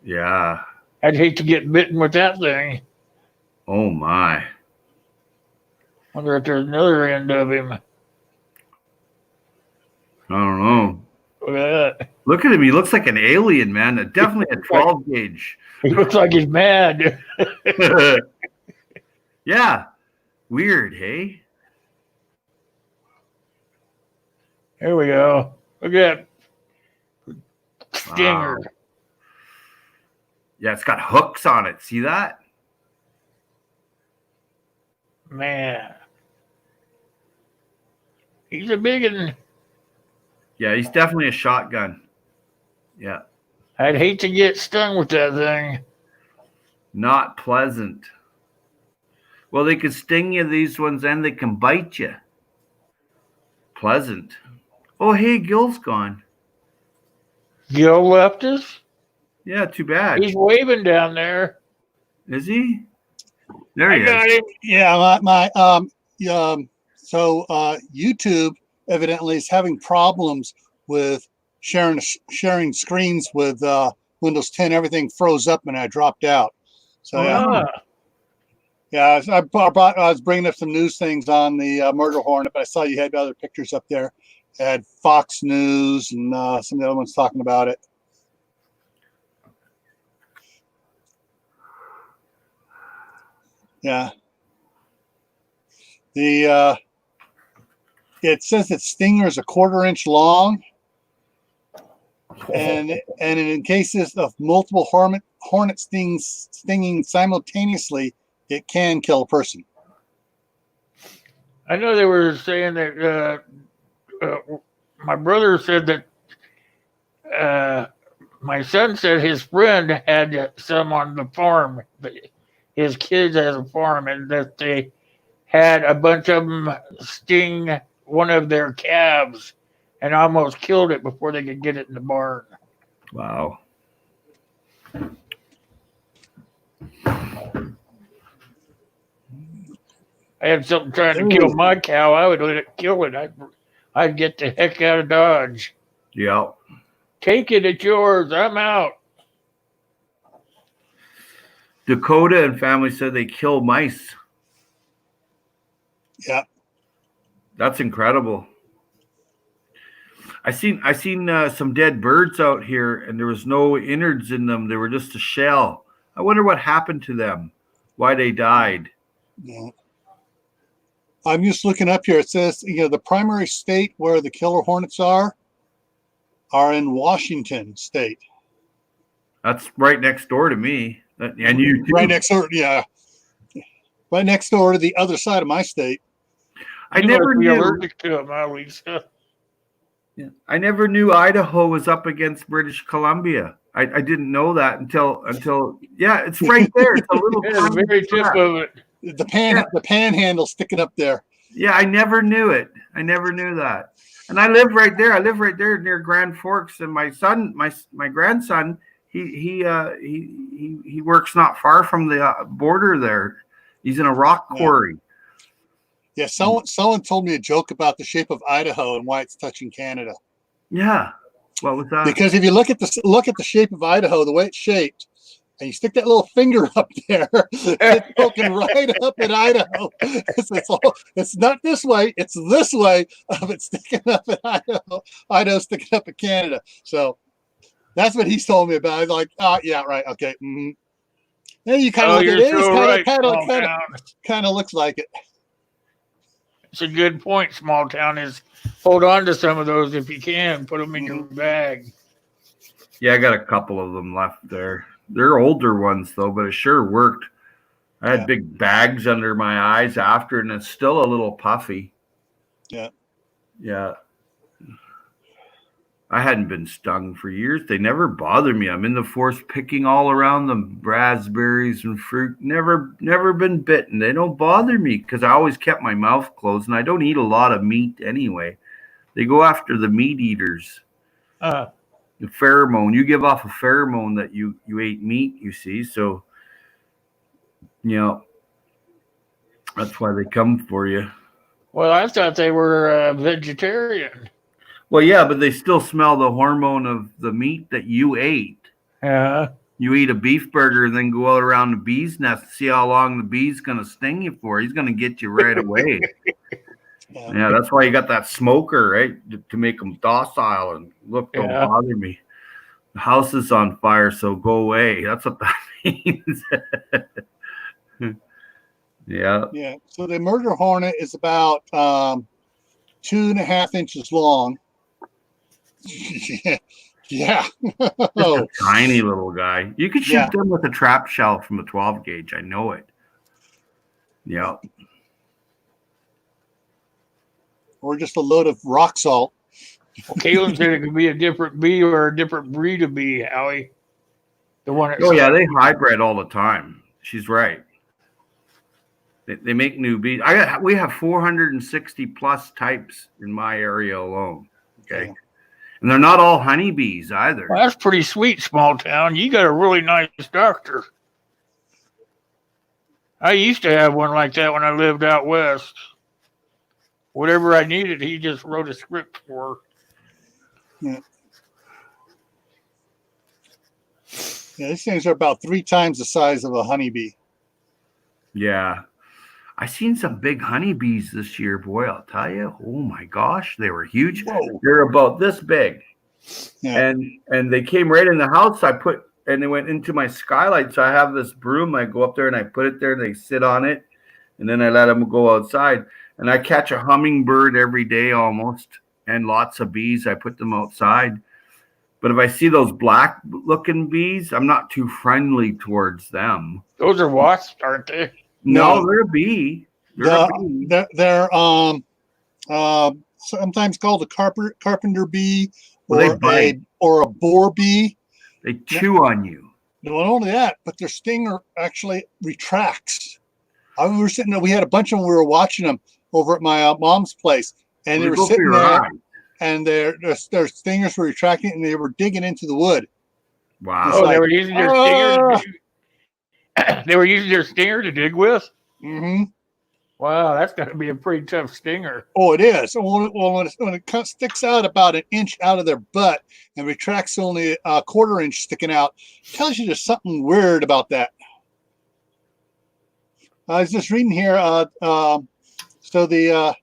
Yeah. I'd hate to get bitten with that thing. Oh my. Wonder if there's another end of him. I don't know. Look at that. Look at him. He looks like an alien, man. Definitely a 12 gauge. He looks like he's mad. Yeah. Weird, hey? Here we go. Look at that stinger. Wow. Yeah, it's got hooks on it. See that? Man. He's a big one. Yeah, he's definitely a shotgun. Yeah. I'd hate to get stung with that thing. Not pleasant. Well, they can sting you, these ones, and they can bite you. Pleasant. Oh, hey, Gil's gone. Gil left us? Yeah, too bad. He's waving down there. Is he? There he got is. him. Yeah, so YouTube evidently is having problems with sharing screens with Windows 10. Everything froze up and I dropped out. So yeah, I was bringing up some news things on the murder hornet, but I saw you had other pictures up there. It had Fox News and some of the other ones talking about it. Yeah. It says that stinger is a 1/4 inch long, and in cases of multiple hornet stinging simultaneously, it can kill a person. I know they were saying that my brother said that my son said his friend had some on the farm. His kids has a farm, and that they had a bunch of them sting one of their calves and almost killed it before they could get it in the barn. Wow. I had something trying to kill my cow. I would let it kill it. I'd get the heck out of Dodge. Yeah. Take it, it's yours. I'm out. Dakota and family said they kill mice. Yeah. That's incredible. I seen some dead birds out here, and there was no innards in them. They were just a shell. I wonder what happened to them, why they died. Yeah. I'm just looking up here. It says, the primary state where the killer hornets are in Washington State. That's right next door to me. And you too. Right next door, yeah. Right next door to the other side of my state. I never knew. Allergic to them, at least. Yeah. I never knew Idaho was up against British Columbia. I didn't know that until yeah, it's right there. It's a little the very tip of it. The panhandle sticking up there. Yeah, I never knew it. I never knew that. And I live right there. I live right there near Grand Forks. And my son, my grandson, he works not far from the border there. He's in a rock quarry. Yeah, someone told me a joke about the shape of Idaho and why it's touching Canada. Yeah, what was that? Because if you look at the shape of Idaho, the way it's shaped, and you stick that little finger up there, it's poking right up at Idaho. It's not this way; it's this way of it sticking up at Idaho. Idaho sticking up at Canada. So that's what he's told me about. I was like, oh yeah, right, okay. Mm-hmm. Then you kind of look at it. Kind of looks like it. It's a good point. Small town is hold on to some of those if you can. Put them in your bag. Yeah, I got a couple of them left there. They're older ones though, but it sure worked. I had big bags under my eyes after, and it's still a little puffy. Yeah. Yeah. I hadn't been stung for years. They never bother me. I'm in the forest picking all around them, raspberries and fruit. Never been bitten. They don't bother me because I always kept my mouth closed, and I don't eat a lot of meat anyway. They go after the meat eaters. The pheromone. You give off a pheromone that you ate meat, you see. So, that's why they come for you. Well, I thought they were vegetarian. Well, yeah, but they still smell the hormone of the meat that you ate. Yeah. You eat a beef burger and then go out around the bee's nest and see how long the bee's going to sting you for. He's going to get you right away. Yeah, that's why you got that smoker, right? To make them docile and look, don't bother me. The house is on fire, so go away. That's what that means. Yeah. Yeah. So the murder hornet is about 2.5 inches long. Yeah. Just a tiny little guy. You could shoot them with a trap shell from a 12 gauge. I know it. Yeah. Or just a load of rock salt. Well, Caitlin said it could be a different bee or a different breed of bee, Howie. The one. Yeah, they hybrid all the time. She's right. They make new bees. We have 460 plus types in my area alone. Okay. And they're not all honeybees either. Well, that's pretty sweet, small town. You got a really nice doctor. I used to have one like that when I lived out west. Whatever I needed, he just wrote a script for. Yeah. Yeah, these things are about 3 times the size of a honeybee. Yeah. I seen some big honeybees this year, boy. I'll tell you. Oh my gosh, they were huge. Whoa. They're about this big, and they came right in the house. And they went into my skylight. So I have this broom. I go up there and I put it there. And they sit on it, and then I let them go outside. And I catch a hummingbird every day almost, and lots of bees. I put them outside. But if I see those black-looking bees, I'm not too friendly towards them. Those are wasps, aren't they? No, they're a bee. They're sometimes called a carpenter bee or a boar bee. They chew on you. Not only that, but their stinger actually retracts. We were sitting there, we had a bunch of them, we were watching them over at my mom's place, and they were sitting there, and their stingers were retracting, and they were digging into the wood. Wow. Oh, they were using their stinger. They were using their stinger to dig with? Mm-hmm. Wow, that's got to be a pretty tough stinger. Oh, it is. Well, when it sticks out about an inch out of their butt and retracts only a quarter inch sticking out, tells you there's something weird about that. I was just reading here. So the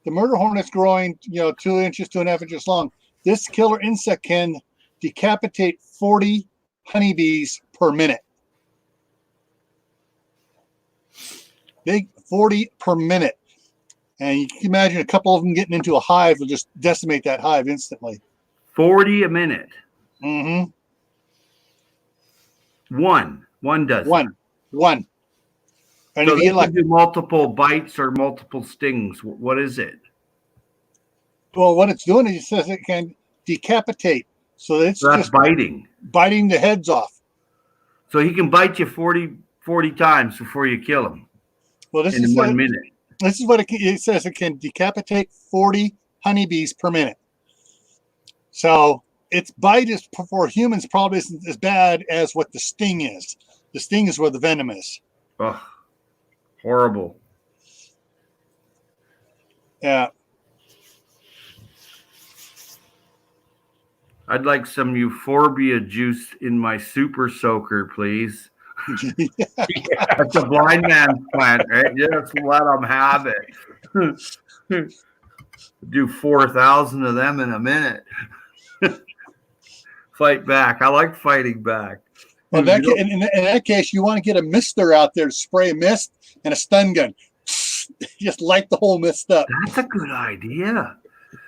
murder hornet's growing, 2 inches, 2.5 inches long. This killer insect can decapitate 40 honeybees per minute. Big 40 per minute. And you can imagine a couple of them getting into a hive will just decimate that hive instantly. 40 a minute. Mm-hmm. One does. One. And so if you they can do multiple bites or multiple stings. What is it? Well, what it's doing is it says it can decapitate. So that's just biting the heads off. So he can bite you 40 times before you kill him. Well, this in is 1 minute. This is what it says. It can decapitate 40 honeybees per minute. So its bite is for humans probably isn't as bad as what the sting is. The sting is where the venom is. Oh, horrible. Yeah. I'd like some euphorbia juice in my super soaker, please. That's a blind man's plant, right? Just let them have it. Do 4,000 of them in a minute. Fight back. I like fighting back. Well, in that case, you want to get a mister out there to spray a mist and a stun gun. Just light the whole mist up. That's a good idea.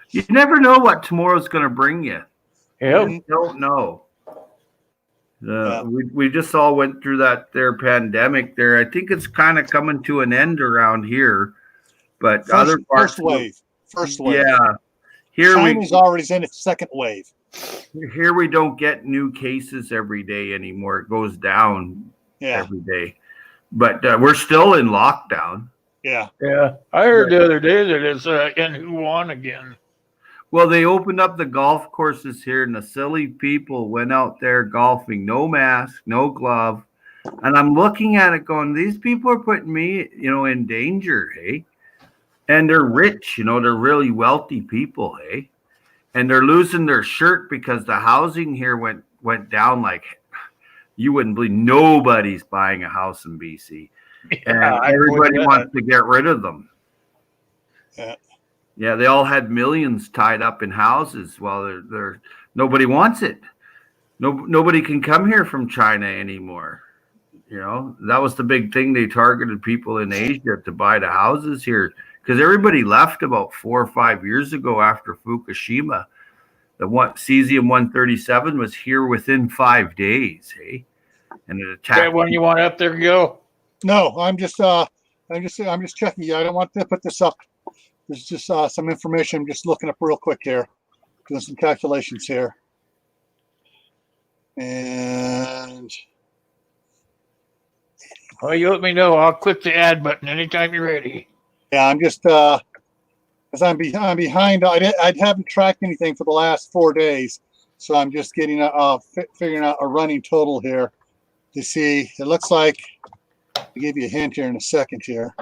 You never know what tomorrow's going to bring you. Yep. You don't know. We just all went through that pandemic there. I think it's kind of coming to an end around here, but other parts. First wave. Yeah. Here China's already in its second wave. Here we don't get new cases every day anymore. It goes down every day, but we're still in lockdown. Yeah. Yeah. I heard the other day that it's in Wuhan again. Well, they opened up the golf courses here, and the silly people went out there golfing, no mask, no glove. And I'm looking at it going, these people are putting me, in danger, hey? And they're rich, they're really wealthy people, hey? And they're losing their shirt because the housing here went down like you wouldn't believe. Nobody's buying a house in BC. And everybody wants to get rid of them. Yeah. Yeah, they all had millions tied up in houses while they're nobody wants it. Nobody can come here from China anymore. That was the big thing. They targeted people in Asia to buy the houses here because everybody left about 4 or 5 years ago after Fukushima. The cesium-137 was here within 5 days, hey? And it attacked. That one you want up there, Gil? No, I'm just checking. Yeah, I don't want to put this up. There's just some information I'm just looking up real quick here, doing some calculations here. And well, you let me know. I'll click the add button anytime you're ready. Yeah, I'm just because I'm behind. I haven't tracked anything for the last 4 days, so I'm just getting figuring out a running total here to see. It looks like I'll give you a hint here in a second here.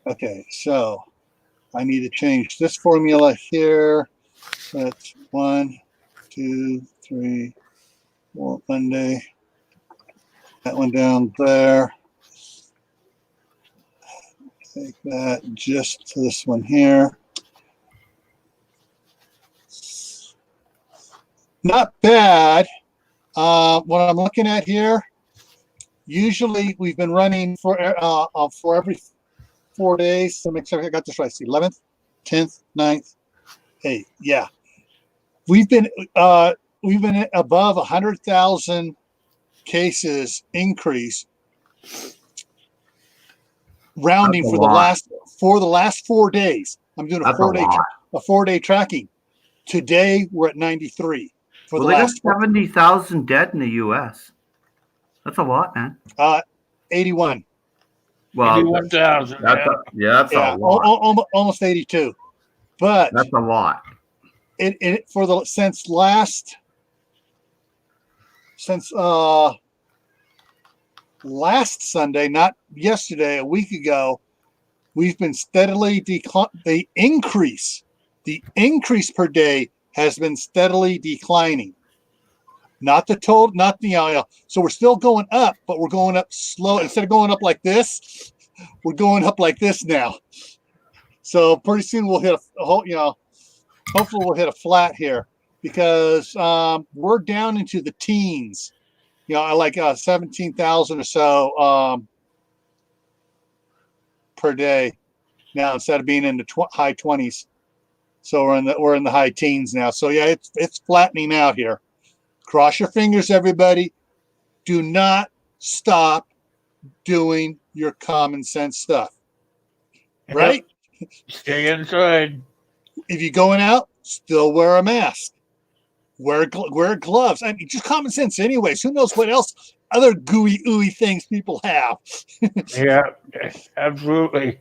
Okay, so I need to change this formula here. That's 1, 2, 3, 4 Monday. That one down there. Take that just to this one here. Not bad. What I'm looking at here, usually we've been running for every 4 days. So make sure I got this right. See, 11th, 10th, 9th, 8th. Yeah, we've been above 100,000 cases increase, rounding for the last 4 days. I'm doing a 4 day tracking. Today we're at 93 for Well, the they got last 70,000 dead in the U.S. That's a lot, man. 81. Well, 81,000. that's Yeah, a lot. almost 82. But That's a lot. it for the since last Sunday, not yesterday, a week ago, we've been steadily the increase per day has been steadily declining. Not the total, not the so we're still going up, but we're going up slow. Instead of going up like this, we're going up like this now. So pretty soon we'll hit a whole, hopefully we'll hit a flat here because we're down into the teens. Like 17,000 or so per day now instead of being in the high 20s. So we're in the high teens now. So yeah, it's flattening out here. Cross your fingers, everybody. Do not stop doing your common sense stuff. Right? Yep. Stay inside. If you're going out, still wear a mask. Wear gloves. I mean, just common sense anyways. Who knows what else other gooey ooey things people have. Yeah, absolutely.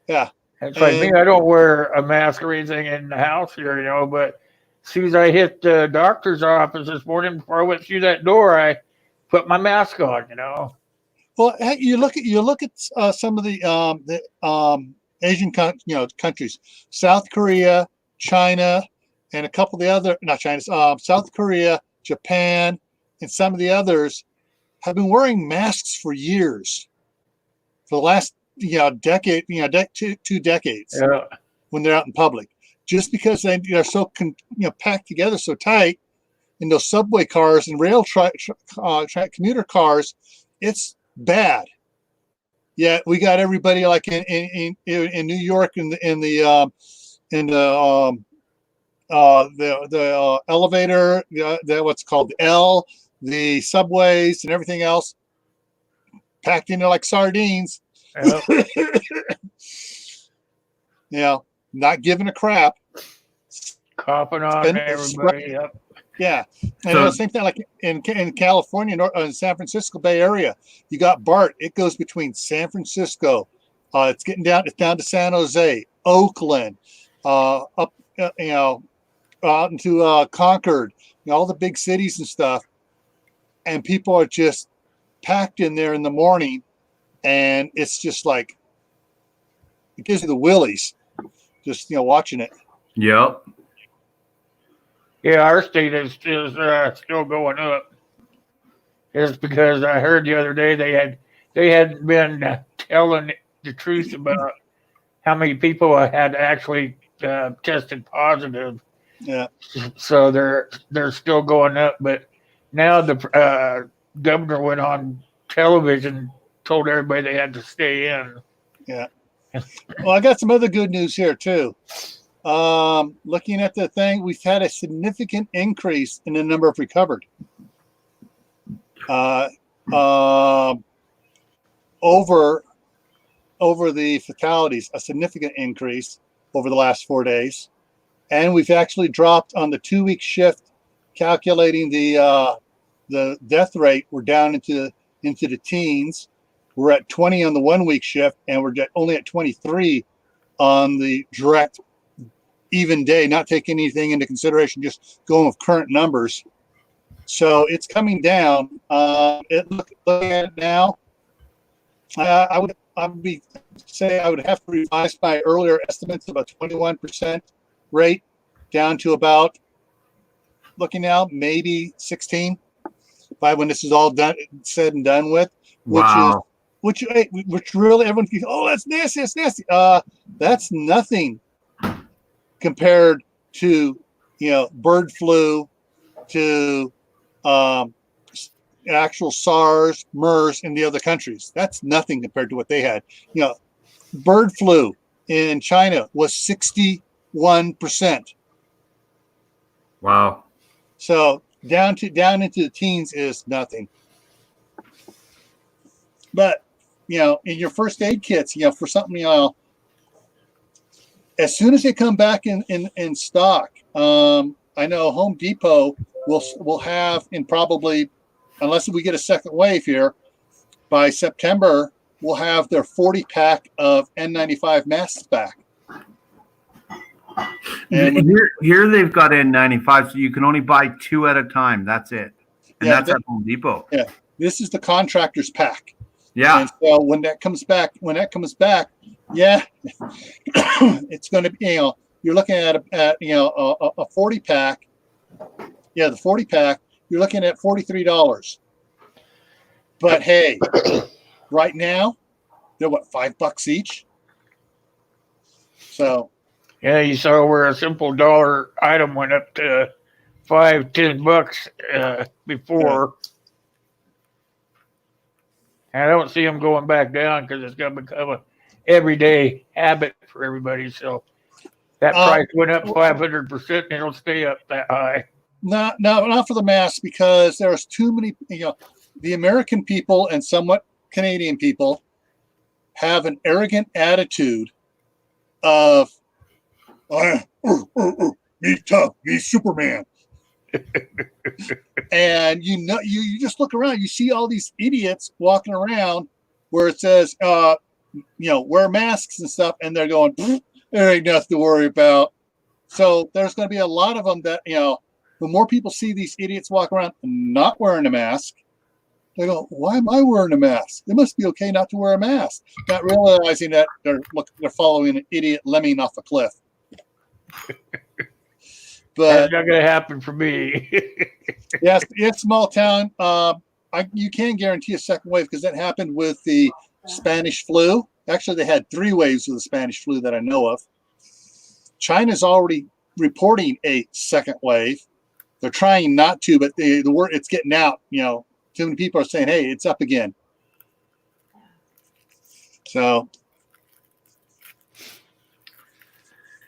Yeah. It's like me, I don't wear a mask or anything in the house here, but as soon as I hit the doctor's office this morning before I went through that door, I put my mask on, Well, hey, you look at some of the Asian countries, South Korea, China, and a couple of the other, not China, South Korea, Japan, and some of the others have been wearing masks for years, for the last decade, 2 decades. Yeah. When they're out in public, just because they're so packed together so tight in those subway cars and rail commuter cars, it's bad. Yeah, we got everybody like in New York in the elevator, the what's called the L, the subways and everything else packed in there like sardines. Yep. Not giving a crap. Coughing on everybody. Yep. Yeah. And same thing like in California, in San Francisco Bay Area, you got BART. It goes between San Francisco. It's down to San Jose, Oakland, up, out into Concord, all the big cities and stuff. And people are just packed in there in the morning. And it's just like, it gives you the willies just, watching it. Yep. Yeah, our state is still going up. It's because I heard the other day they had been telling the truth about how many people had actually tested positive. Yeah. So they're still going up, but now the governor went on television, told everybody they had to stay in. Yeah. Well, I got some other good news here too. Looking at the thing, we've had a significant increase in the number of recovered. Over the fatalities, a significant increase over the last 4 days, and we've actually dropped on the 2-week shift. Calculating the death rate, we're down into the teens. We're at 20 on the 1-week shift, and we're only at 23 on the direct even day, not taking anything into consideration, just going with current numbers. So it's coming down. Look at it now. I would have to revise my earlier estimates of a 21% rate down to about, looking now, maybe 16 by when this is all done, said and done with. Wow. Which really everyone thinks, oh, that's nasty, that's nasty. That's nothing compared to bird flu, to actual SARS, MERS in the other countries. That's nothing compared to what they had. Bird flu in China was 61%. Wow. So down into the teens is nothing. But in your first aid kits, for something, as soon as they come back in stock, I know Home Depot will have in probably, unless we get a second wave here, by September, we'll have their 40-pack of N95 masks back. And here they've got N95, so you can only buy 2 at a time. That's it. And that's at Home Depot. Yeah. This is the contractor's pack. Yeah. And so when that comes back, yeah, it's going to be, you're looking at a 40-pack. Yeah, the 40-pack, you're looking at $43. But hey, right now, they're what, $5 each? So Yeah, you saw where a simple dollar item went up to $5-10 before. And I don't see them going back down because it's going to become a everyday habit for everybody. So that price went up 500%, and it'll stay up that high. not for the mask, because there's too many. The American people and somewhat Canadian people have an arrogant attitude of me tough, me Superman. And you just look around, you see all these idiots walking around where it says wear masks and stuff, and they're going, there ain't nothing to worry about. So there's going to be a lot of them that the more people see these idiots walk around not wearing a mask, they go, why am I wearing a mask? It must be okay not to wear a mask, not realizing that they're following an idiot lemming off a cliff. But that's not going to happen for me. yes, it's small town. You can guarantee a second wave because that happened with the Spanish flu. Actually, they had 3 waves of the Spanish flu that I know of. China's already reporting a second wave. They're trying not to, but the word, it's getting out. Too many people are saying, hey, it's up again. So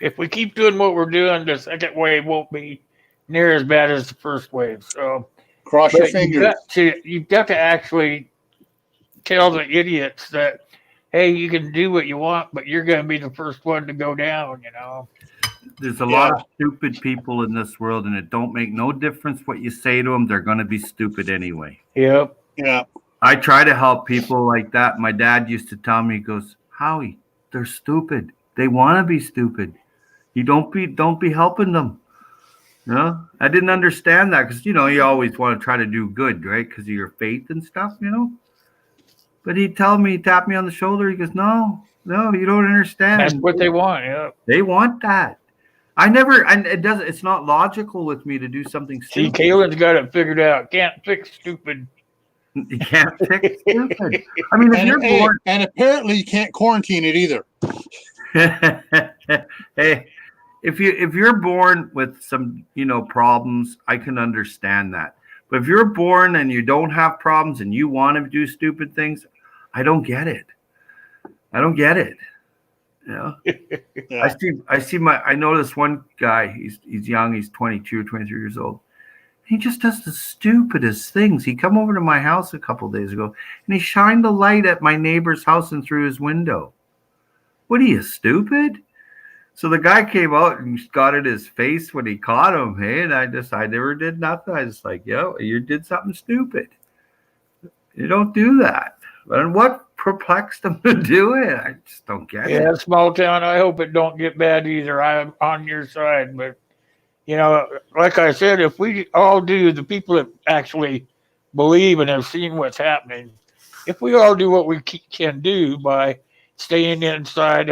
if we keep doing what we're doing, the second wave won't be near as bad as the first wave. So cross your fingers. You've got to actually tell the idiots that, hey, you can do what you want, but you're going to be the first one to go down, There's a lot of stupid people in this world, and it don't make no difference what you say to them. They're going to be stupid anyway. Yep. Yeah. I try to help people like that. My dad used to tell me, he goes, Howie, they're stupid. They want to be stupid. You don't be helping them. I didn't understand that because, you always want to try to do good, right? Because of your faith and stuff, But he'd tap me on the shoulder. He goes, no, you don't understand. That's what they want. Yeah. They want that. It's not logical with me to do something stupid. See, Kalen's got it figured out. Can't fix stupid. You can't fix stupid. I mean, if you're born, and apparently you can't quarantine it either. Hey, if you're born with some problems, I can understand that. But if you're born and you don't have problems and you want to do stupid things, I don't get it. Yeah. I know this one guy, he's young, he's 22 or 23 years old. He just does the stupidest things. He come over to my house a couple of days ago and he shined the light at my neighbor's house and through his window. What are you, stupid? So the guy came out and got in his face when he caught him. Hey, and I never did nothing. I was like, you did something stupid. You don't do that. And what perplexed him to do it? I just don't get it. Yeah, small town. I hope it don't get bad either. I'm on your side. But, like I said, if we all do, the people that actually believe and have seen what's happening, if we all do what we can do by staying inside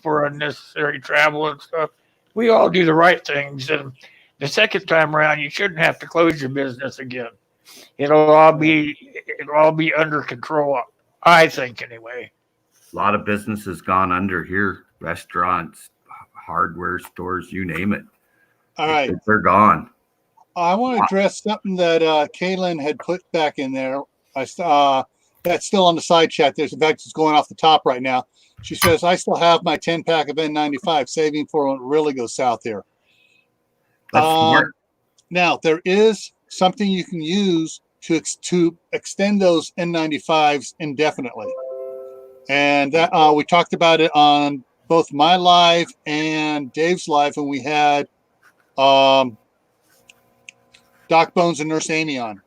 for unnecessary travel and stuff, we all do the right things. And the second time around, you shouldn't have to close your business again. It'll all be under control, I think, anyway. A lot of businesses gone under here, restaurants, hardware stores, you name it. All right. They're gone. I want to address something that Kaylin had put back in there. I saw that's still on the side chat. In fact, it's going off the top right now. She says, I still have my 10-pack of N95 saving for when it really goes south here. That's smart. Now, there is something you can use to extend those N95s indefinitely. And that we talked about it on both my live and Dave's live when we had Doc Bones and Nurse Amy on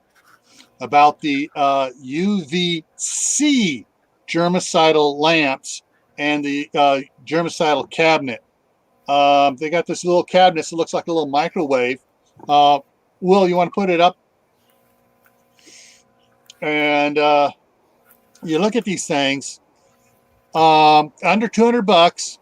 about the UVC germicidal lamps and the germicidal cabinet. They got this little cabinet that looks like a little microwave. Will, you want to put it up? And you look at these things, under $200.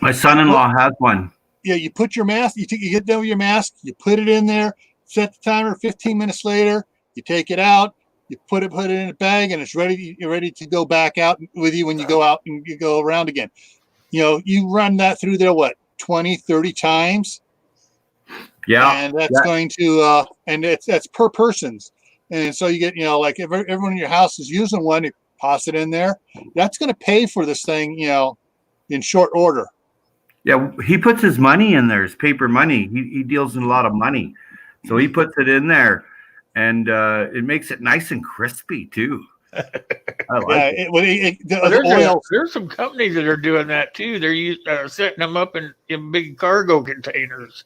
My son-in-law has one. Yeah, you put your mask, you get done with your mask, you put it in there, set the timer. 15 minutes later, you take it out, you put it in a bag, and it's ready. You're ready to go back out with you when you go out and you go around again. You run that through there, 20, 30 times. Yeah. And that's going to, and that's per person's. And so you get, like if everyone in your house is using one, you toss it in there. That's going to pay for this thing, in short order. Yeah, he puts his money in there, his paper money. He deals in a lot of money. So he puts it in there, and it makes it nice and crispy, too. I like it. There's some companies that are doing that, too. They're setting them up in big cargo containers.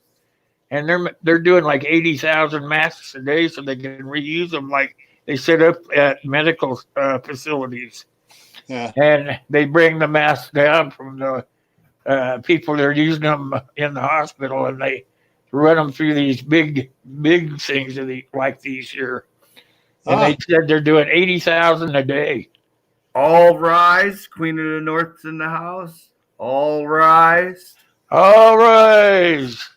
And they're doing like 80,000 masks a day so they can reuse them like they set up at medical facilities. Yeah. And they bring the masks down from the people that are using them in the hospital, and they run them through these big things like these here. And they said they're doing 80,000 a day. All rise. Queen of the North's in the house. All rise. All rise.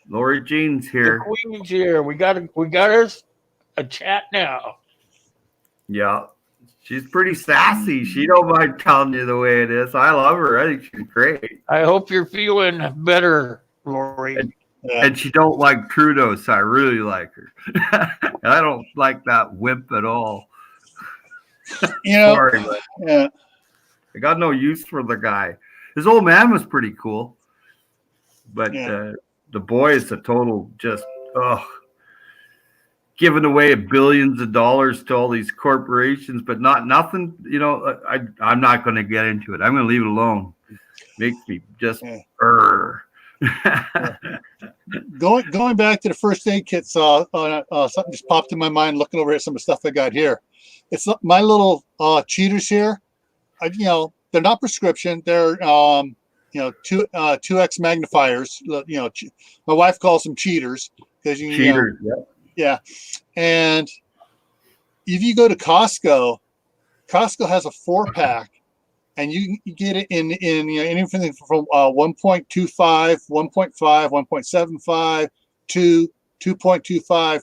Lori Jean's here. The Queen's here. We got us a chat now. Yeah. She's pretty sassy. She don't mind telling you the way it is. I love her. I think she's great. I hope you're feeling better, Lori. And she don't like Trudeau, so I really like her. I don't like that wimp at all. Sorry, but yeah. I got no use for the guy. His old man was pretty cool, but the boy is a total just giving away billions of dollars to all these corporations, but nothing. I'm not going to get into it. I'm going to leave it alone. Makes me just Going back to the first aid kits, something just popped in my mind looking over at some of the stuff I got here. It's my little cheaters here. They're not prescription. They're 2x magnifiers. My wife calls them cheaters because cheaters. Yeah. And if you go to Costco has a 4-pack. And you get it in anything from 1.25, 1.5, 1.75 to 2.25,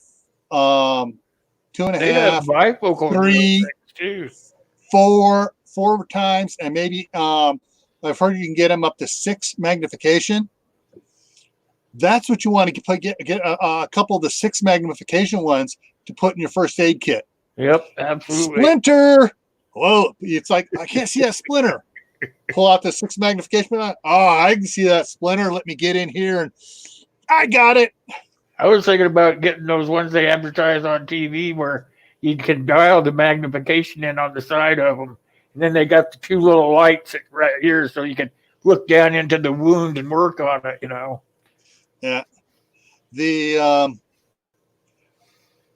2.5, 3, 4 times, and maybe I've heard you can get them up to 6 magnification. That's what you want to get a couple of the 6 magnification ones to put in your first aid kit. Yep, absolutely. Splinter. Whoa, it's like, I can't see that splinter. Pull out the 6 magnification. I can see that splinter. Let me get in here, and I got it. I was thinking about getting those ones they advertise on TV where you can dial the magnification in on the side of them. And then they got the 2 little lights right here so you can look down into the wound and work on it, Yeah.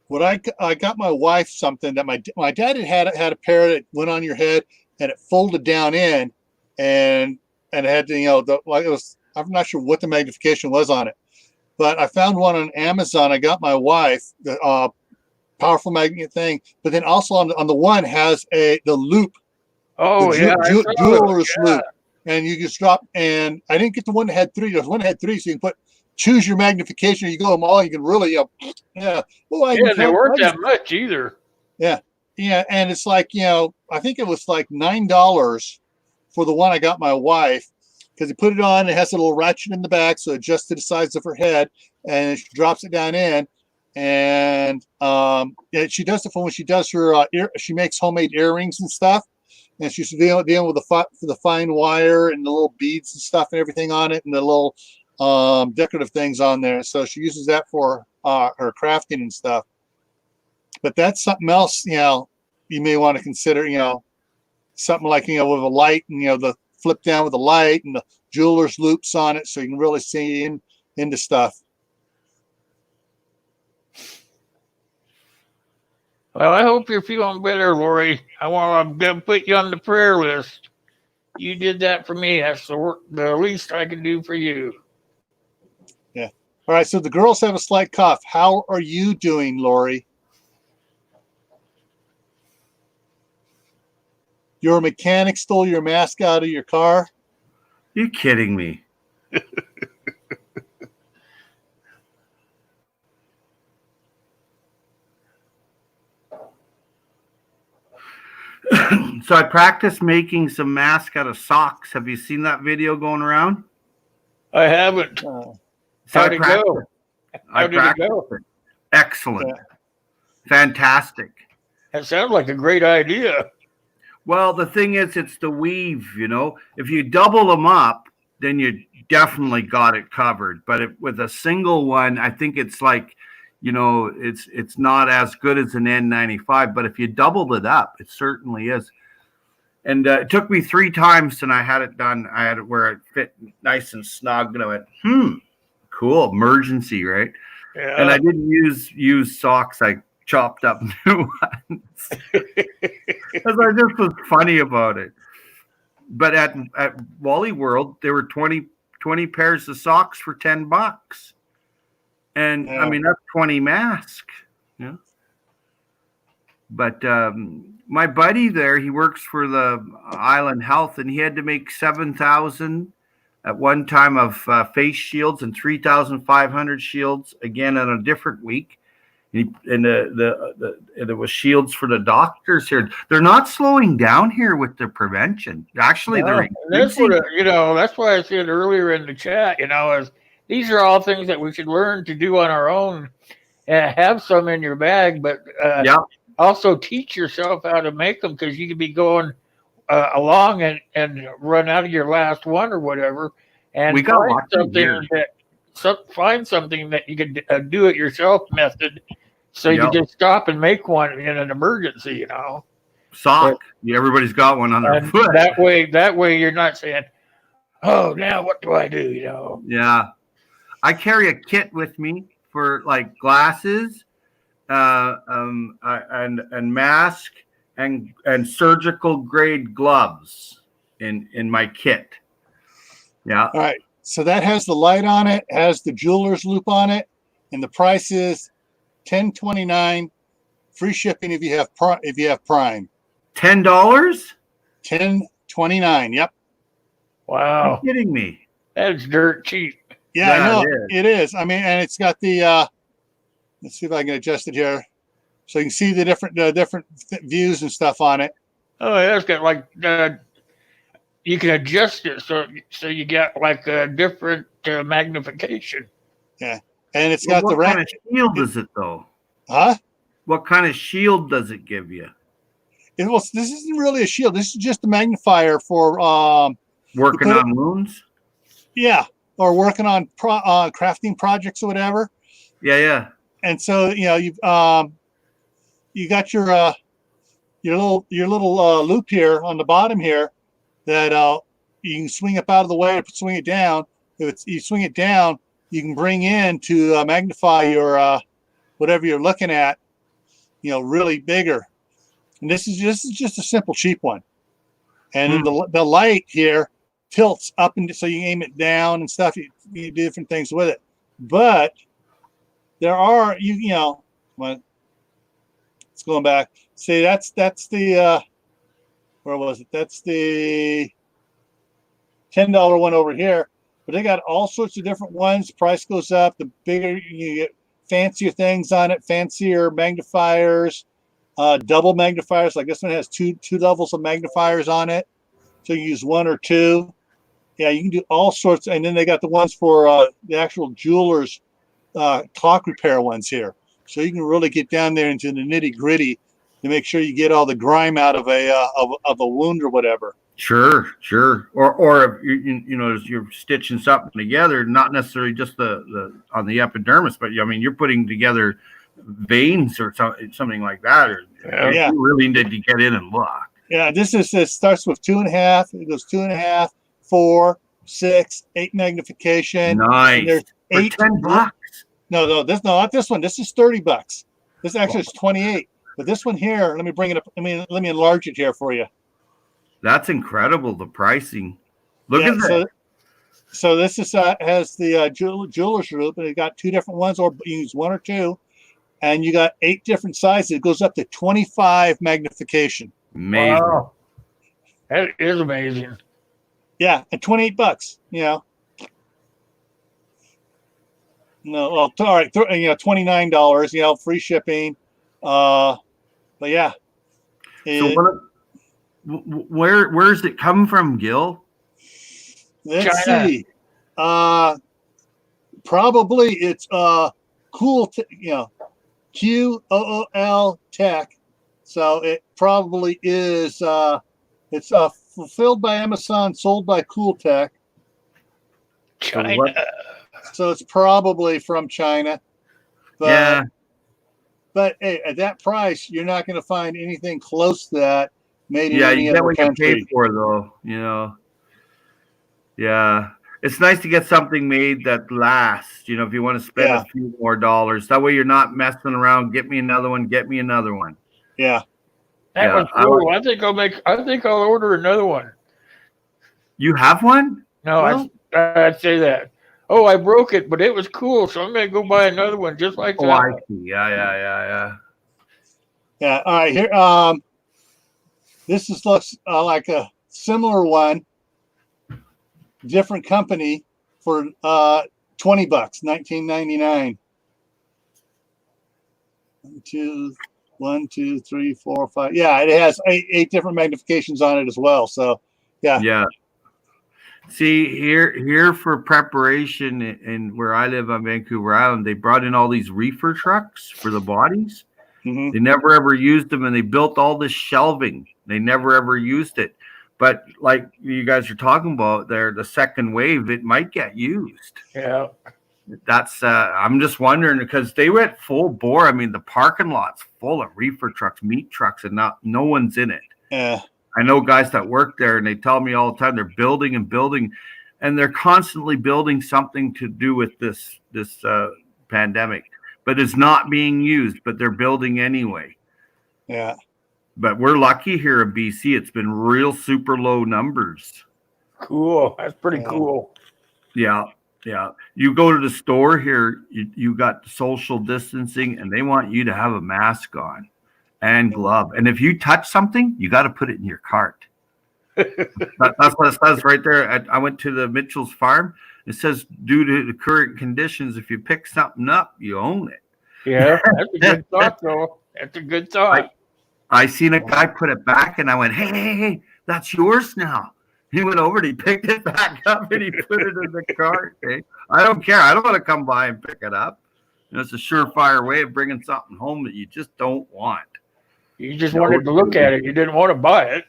What I got my wife something that my dad had a pair that went on your head and it folded down in, and it had to, it was, I'm not sure what the magnification was on it, but I found one on Amazon. I got my wife the powerful magnet thing, but then also on the one has the loop. Oh, jeweler's loop, and you just drop. And I didn't get the one that had 3. There's one that had 3, so you can choose your magnification. You go them all. You can really, Well, they weren't that much either. Yeah, and it's like I think it was like $9 for the one I got my wife because you put it on. It has a little ratchet in the back, so it adjusts to the size of her head, and she drops it down in. And she does it for when she does her she makes homemade earrings and stuff. And she's dealing with the fine wire and the little beads and stuff and everything on it, and the little decorative things on there. So she uses that for her crafting and stuff. But that's something else, you may want to consider, something like, with a light and, the flip down with the light and the jeweler's loops on it, so you can really see into stuff. Well, I hope you're feeling better, Lori. I'm going to put you on the prayer list. You did that for me. That's the least I can do for you. Yeah. All right. So the girls have a slight cough. How are you doing, Lori? Your mechanic stole your mask out of your car? You kidding me? So I practiced making some masks out of socks. Have you seen that video going around? I haven't. So How'd it go? I practiced it. Excellent. Yeah. Fantastic. That sounds like a great idea. Well, the thing is, it's the weave, If you double them up, then you definitely got it covered. But with a single one, I think it's like, it's not as good as an N95. But if you doubled it up, it certainly is. And it took me 3 times, and I had it done. I had it where it fit nice and snug. And I went, cool, emergency, right? Yeah. And I didn't use socks. I chopped up new ones because I just was funny about it. But at Wally World, there were 20 pairs of socks for $10, and I mean that's 20 masks. Yeah. But my buddy there, he works for the Island Health, and he had to make 7,000 at one time of face shields and 3,500 shields again on a different week. And it was shields for the doctors here. They're not slowing down here with the prevention. Actually, they're increasing. That's why I said earlier in the chat, is these are all things that we should learn to do on our own. Have some in your bag, but also teach yourself how to make them, because you could be going along and run out of your last one or whatever, and find something that you could do it yourself method. So you can just stop and make one in an emergency, Sock. Everybody's got one on their foot. That way you're not saying, "Oh, now what do I do?" Yeah, I carry a kit with me for like glasses, and mask and surgical grade gloves in my kit. Yeah. All right. So that has the light on it, has the jeweler's loop on it, and the price is $10.29, free shipping if you have Prime. $10? $10.29. Yep. Wow. You're kidding me. That's dirt cheap. Yeah, I know it is. I mean, and it's got the. Let's see if I can adjust it here, so you can see the different views and stuff on it. Oh, yeah, it's got like. You can adjust it so you get like a different magnification. Yeah, and it's got the what kind of shield is it though? Huh? What kind of shield does it give you? This isn't really a shield. This is just a magnifier for working on wounds. Yeah, or working on crafting projects or whatever. Yeah. And so you got your little loop here on the bottom here that you can swing up out of the way or swing it down. If you swing it down, you can bring in to magnify your whatever you're looking at, really bigger. And this is just a simple cheap one. And then the light here tilts up, and so you aim it down and stuff. You do different things with it. But there are it's going back. See, that's the where was it? That's the $10 one over here. But they got all sorts of different ones. Price goes up. The bigger you get, fancier things on it, fancier magnifiers, double magnifiers. Like this one has two levels of magnifiers on it, so you use one or two. Yeah, you can do all sorts. And then they got the ones for the actual jewelers clock repair ones here, so you can really get down there into the nitty gritty to make sure you get all the grime out of a wound or whatever. Sure. Or if you're stitching something together, not necessarily just the on the epidermis, but you're putting together veins or something like that. Or you really need to get in and look. Yeah, this starts with 2.5. It goes 2.5, 4, 6, 8 magnification. And Nice. there's For 8. $10. No, not this one. This is $30. This actually is 28. But this one here, let me bring it up. Let me enlarge it here for you. That's incredible. The pricing. Look at that. So this is has the jeweler's group, and it got 2 different ones, or you use 1 or 2, and you got 8 different sizes. It goes up to 25 magnification. Amazing. Wow. That is amazing. Yeah, and $28. No, well, all right, $29. Free shipping. But yeah. So where's it come from, Gil? Let's China. see. Probably it's cool. QOOL Tech. So it probably is. It's fulfilled by Amazon, sold by Cool Tech. China. So it's probably from China. But, Yeah. But hey, at that price, you're not going to find anything close to that made in Yeah, any you get other what you country. pay for, though. Yeah. It's nice to get something made that lasts. If you want to spend a few more dollars, that way you're not messing around. Get me another one. Get me another one. Yeah. That was cool. I think I'll order another one. You have one? No, Well, I'd say that. Oh, I broke it, but it was cool, so I'm gonna go buy another one just like that. I see. Yeah. Yeah. All right. Here. This looks like a similar one, different company for $20, $19.99. 1, 2, 3, 4, 5. Yeah, it has eight different magnifications on it as well. So, yeah. Yeah. See, here for preparation and where I live on Vancouver Island, they brought in all these reefer trucks for the bodies. Mm-hmm. They never ever used them, and they built all this shelving. They never ever used it. But like you guys are talking about there, the second wave, it might get used. Yeah. That's I'm just wondering because they went full bore. I mean, the parking lot's full of reefer trucks, meat trucks, and no one's in it. Yeah. I know guys that work there, and they tell me all the time they're building and building, and they're constantly building something to do with this pandemic, but it's not being used. But they're building anyway. Yeah. But we're lucky here in BC. It's been real super low numbers. Cool. That's pretty cool. Yeah. You go to the store here, you got social distancing, and they want you to have a mask on and glove. And if you touch something, you got to put it in your cart. That's what it says right there. I went to the Mitchell's farm. It says, due to the current conditions, if you pick something up, you own it. Yeah, that's a good thought, though. That's a good thought. I seen a guy put it back, and I went, hey, that's yours now. He went over and he picked it back up and he put it in the cart. Okay? I don't care. I don't want to come by and pick it up. It's a surefire way of bringing something home that you just don't want. You just wanted to look at it. You didn't want to buy it.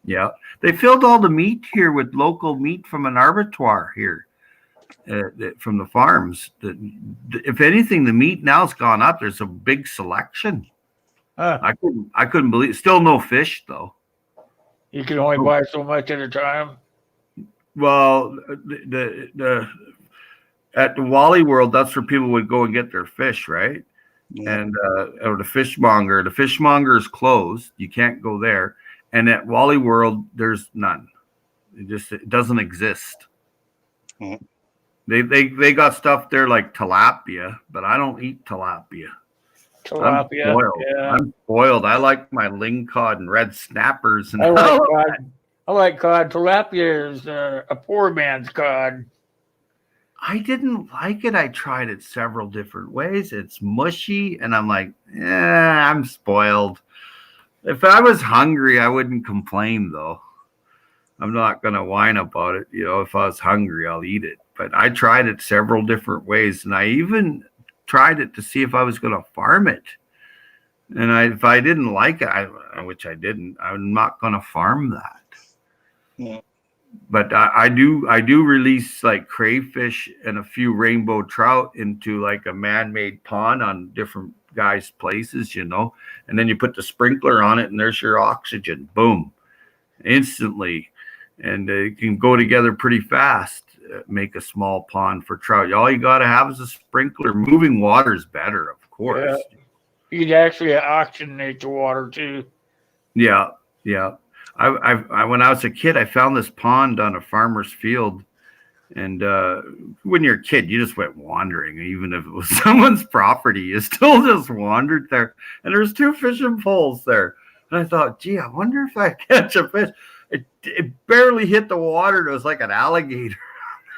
Yeah. They filled all the meat here with local meat from an abattoir here, from the farms. If anything, the meat now's gone up. There's a big selection. I couldn't believe it. Still no fish, though. You can only buy so much at a time. Well, the at the Wally World, that's where people would go and get their fish, right? Yeah. And or the fishmonger. The fishmonger is closed. You can't go there. And at Wally World, there's none. It doesn't exist. Mm-hmm. They got stuff there like tilapia, but I don't eat tilapia. Tilapia. I'm spoiled. I like my lingcod and red snappers. And I like cod. I like cod. Tilapia is a poor man's cod. I didn't like it. I tried it several different ways. It's mushy, and I'm like, I'm spoiled. If I was hungry, I wouldn't complain, though. I'm not going to whine about it. If I was hungry, I'll eat it. But I tried it several different ways, and I even tried it to see if I was going to farm it. And if I didn't like it, which I didn't, I'm not going to farm that. Yeah. But I do release like crayfish and a few rainbow trout into like a man-made pond on different guys' places, and then you put the sprinkler on it and there's your oxygen. Boom. instantly, and it can go together pretty fast. Make a small pond for trout. All you got to have is a sprinkler. Moving water is better, of course. Yeah. You'd actually oxygenate the water too. Yeah, yeah. I when I was a kid, I found this pond on a farmer's field, and when you're a kid, you just went wandering. Even if it was someone's property, you still just wandered there. And there was 2 fishing poles there, and I thought, gee, I wonder if I catch a fish. It barely hit the water. It was like an alligator.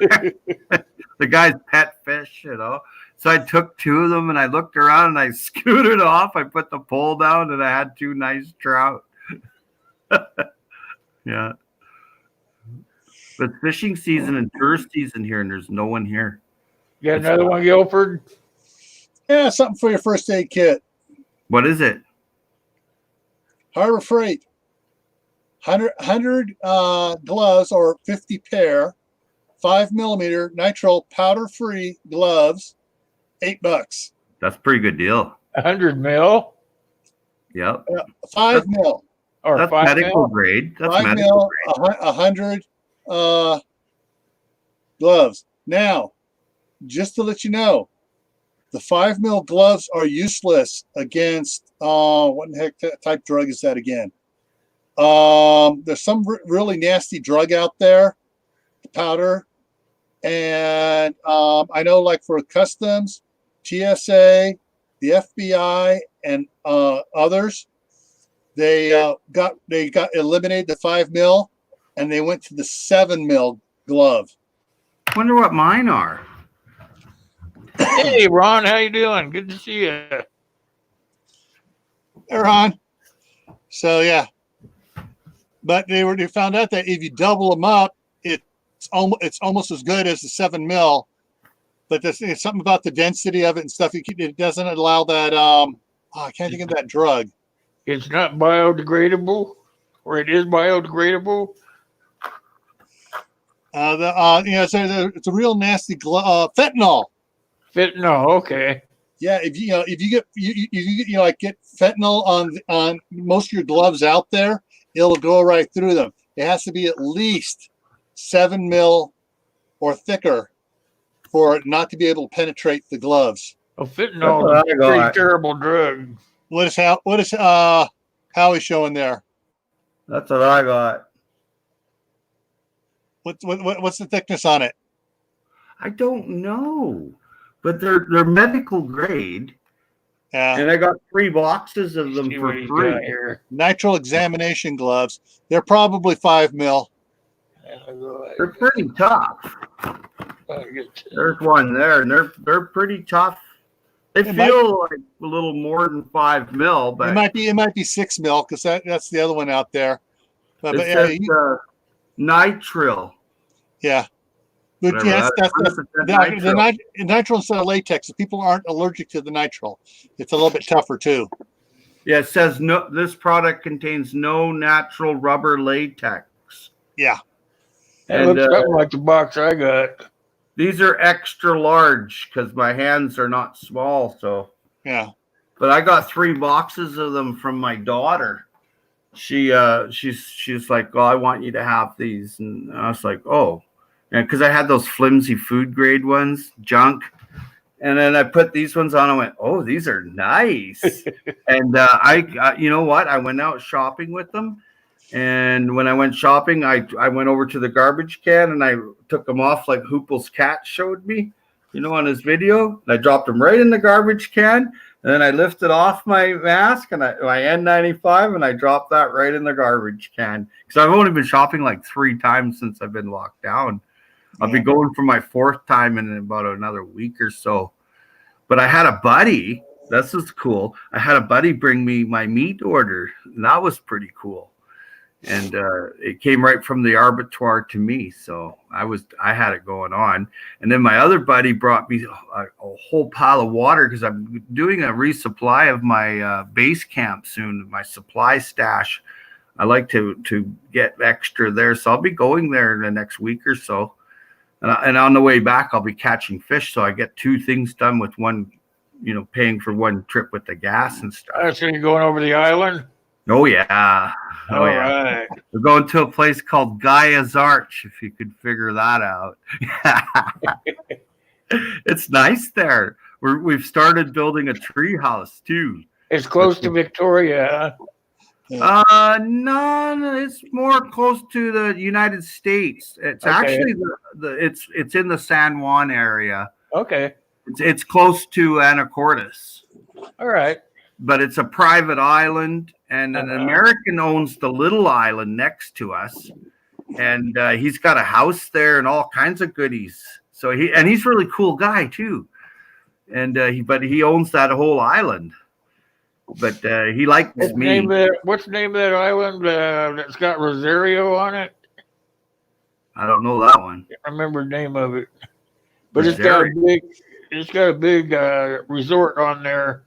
The guy's pet fish, So I took 2 of them and I looked around and I scooted off. I put the pole down and I had 2 nice trout. Yeah. But fishing season and tourist season here, and there's no one here. You got another one, Guilford? Yeah, something for your first aid kit. What is it? Harbor Freight. 100 gloves or 50 pair, 5mm nitrile powder-free gloves, $8. That's a pretty good deal. 100 mil? Yep. 5 mil. Or That's 5 medical mil? grade. That's 5 medical mil, grade. 100 gloves. Now, just to let you know, the 5 mil gloves are useless against what the heck type drug is that again? There's some really nasty drug out there, the powder, and I know, like for customs, TSA, the FBI, and others, they got eliminated the 5 mil, and they went to the 7 mil glove. Wonder what mine are. Hey, Ron, how you doing? Good to see you. They're on. So yeah, but they found out that if you double them up, it's almost as good as the 7 mil. But it's something about the density of it and stuff. It doesn't allow that. I can't think of that drug. It's not biodegradable, or it is biodegradable. It's a real nasty fentanyl. Fentanyl, okay. Yeah, if you get fentanyl on most of your gloves out there, it'll go right through them. It has to be at least 7 mil or thicker for it not to be able to penetrate the gloves. Well, fentanyl is a pretty terrible drug. What is Howie showing there? That's what I got. What's the thickness on it? I don't know, but they're medical grade. Yeah. And I got 3 boxes of them for free. Nitrile examination gloves. They're probably 5 mil. They're pretty tough. There's one there, and they're pretty tough. They feel like a little more than 5 mil, but it might be 6 mil because that's the other one out there. But it says nitrile. Yeah. But yes, that's the nitrile instead of latex. If people aren't allergic to the nitrile, it's a little bit tougher too. Yeah, it says no. This product contains no natural rubber latex. Yeah, it looks something like the box I got. These are extra large because my hands are not small. So yeah. But I got 3 boxes of them from my daughter. She's like, "Oh, I want you to have these," and I was like, "Oh." And because I had those flimsy food grade ones, junk. And then I put these ones on. I went, oh, these are nice. And you know what? I went out shopping with them. And when I went shopping, I went over to the garbage can and I took them off like Hoople's cat showed me, on his video. And I dropped them right in the garbage can. And then I lifted off my mask and my N95 and I dropped that right in the garbage can. Because I've only been shopping like 3 times since I've been locked down. I'll be going for my 4th time in about another week or so. But I had a buddy. This is cool. I had a buddy bring me my meat order. And that was pretty cool. And it came right from the abattoir to me. So I had it going on. And then my other buddy brought me a whole pile of water because I'm doing a resupply of my base camp soon, my supply stash. I like to get extra there. So I'll be going there in the next week or so. And on the way back, I'll be catching fish. So I get 2 things done with one, paying for one trip with the gas and stuff. So you're going over the island? Oh yeah. Oh All yeah. right. We're going to a place called Gaia's Arch, if you could figure that out. It's nice there. We've started building a tree house too. It's close to Victoria. No, it's more close to the United States. It's Okay. actually it's in the San Juan area. Okay. It's close to Anacortes, All right. but it's a private island, and an American owns the little island next to us, and he's got a house there and all kinds of goodies. So he's a really cool guy too, and he owns that whole island. But he likes me. What's the name of that island that's got Rosario on it? I don't know that one. I can't remember the name of it, but Rosario. it's got a big resort on there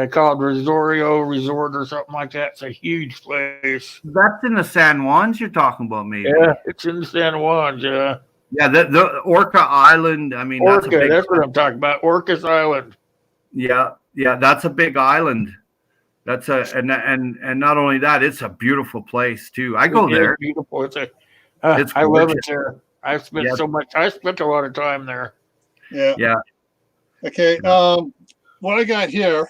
called Rosario Resort or something like that. It's a huge place. That's in the San Juans you're talking about, maybe. Yeah, it's in San Juan. Yeah. Yeah, the Orca Island. I mean, Orca. That's what I'm talking about. Orcas Island. Yeah, that's a big island. That's and not only that, it's a beautiful place too. I go there. Beautiful. I love it there. I spent a lot of time there. Yeah. Yeah. Okay. What I got here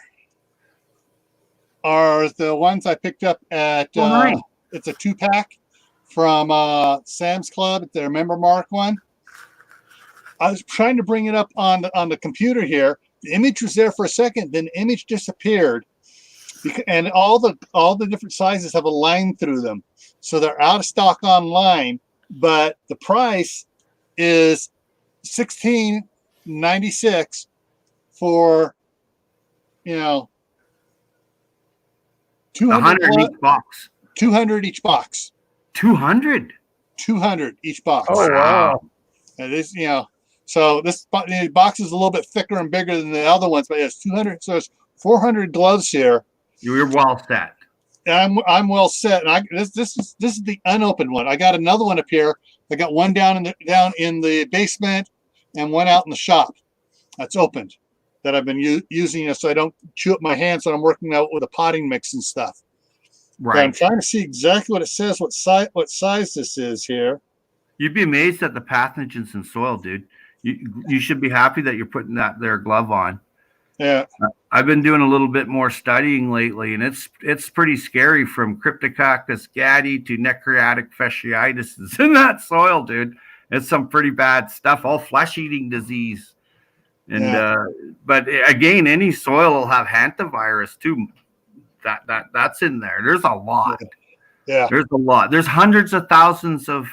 are the ones I picked up at. Nice. It's a 2-pack from Sam's Club. Their member mark one. I was trying to bring it up on the computer here. The image was there for a second, then the image disappeared, and all the different sizes have a line through them, so they're out of stock online. But the price is $16.96 for 200 each box. 200 each box. 200 each box. Oh wow! And this, so this box is a little bit thicker and bigger than the other ones, but it's 200. So it's 400 gloves here. You're well set. And I'm well set. And this is the unopened one. I got another one up here. I got one down in the basement and one out in the shop. That's opened. That I've been using so I don't chew up my hands when I'm working out with a potting mix and stuff. Right. But I'm trying to see exactly what it says, what size this is here. You'd be amazed at the pathogens in soil, dude. You should be happy that you're putting their glove on. Yeah. I've been doing a little bit more studying lately, and it's pretty scary, from Cryptococcus gattii to necrotic fasciitis. It's in that soil, dude. It's some pretty bad stuff, all flesh-eating disease. And but again, any soil will have hantavirus too. That's in there. There's a lot. Yeah. There's a lot. There's hundreds of thousands of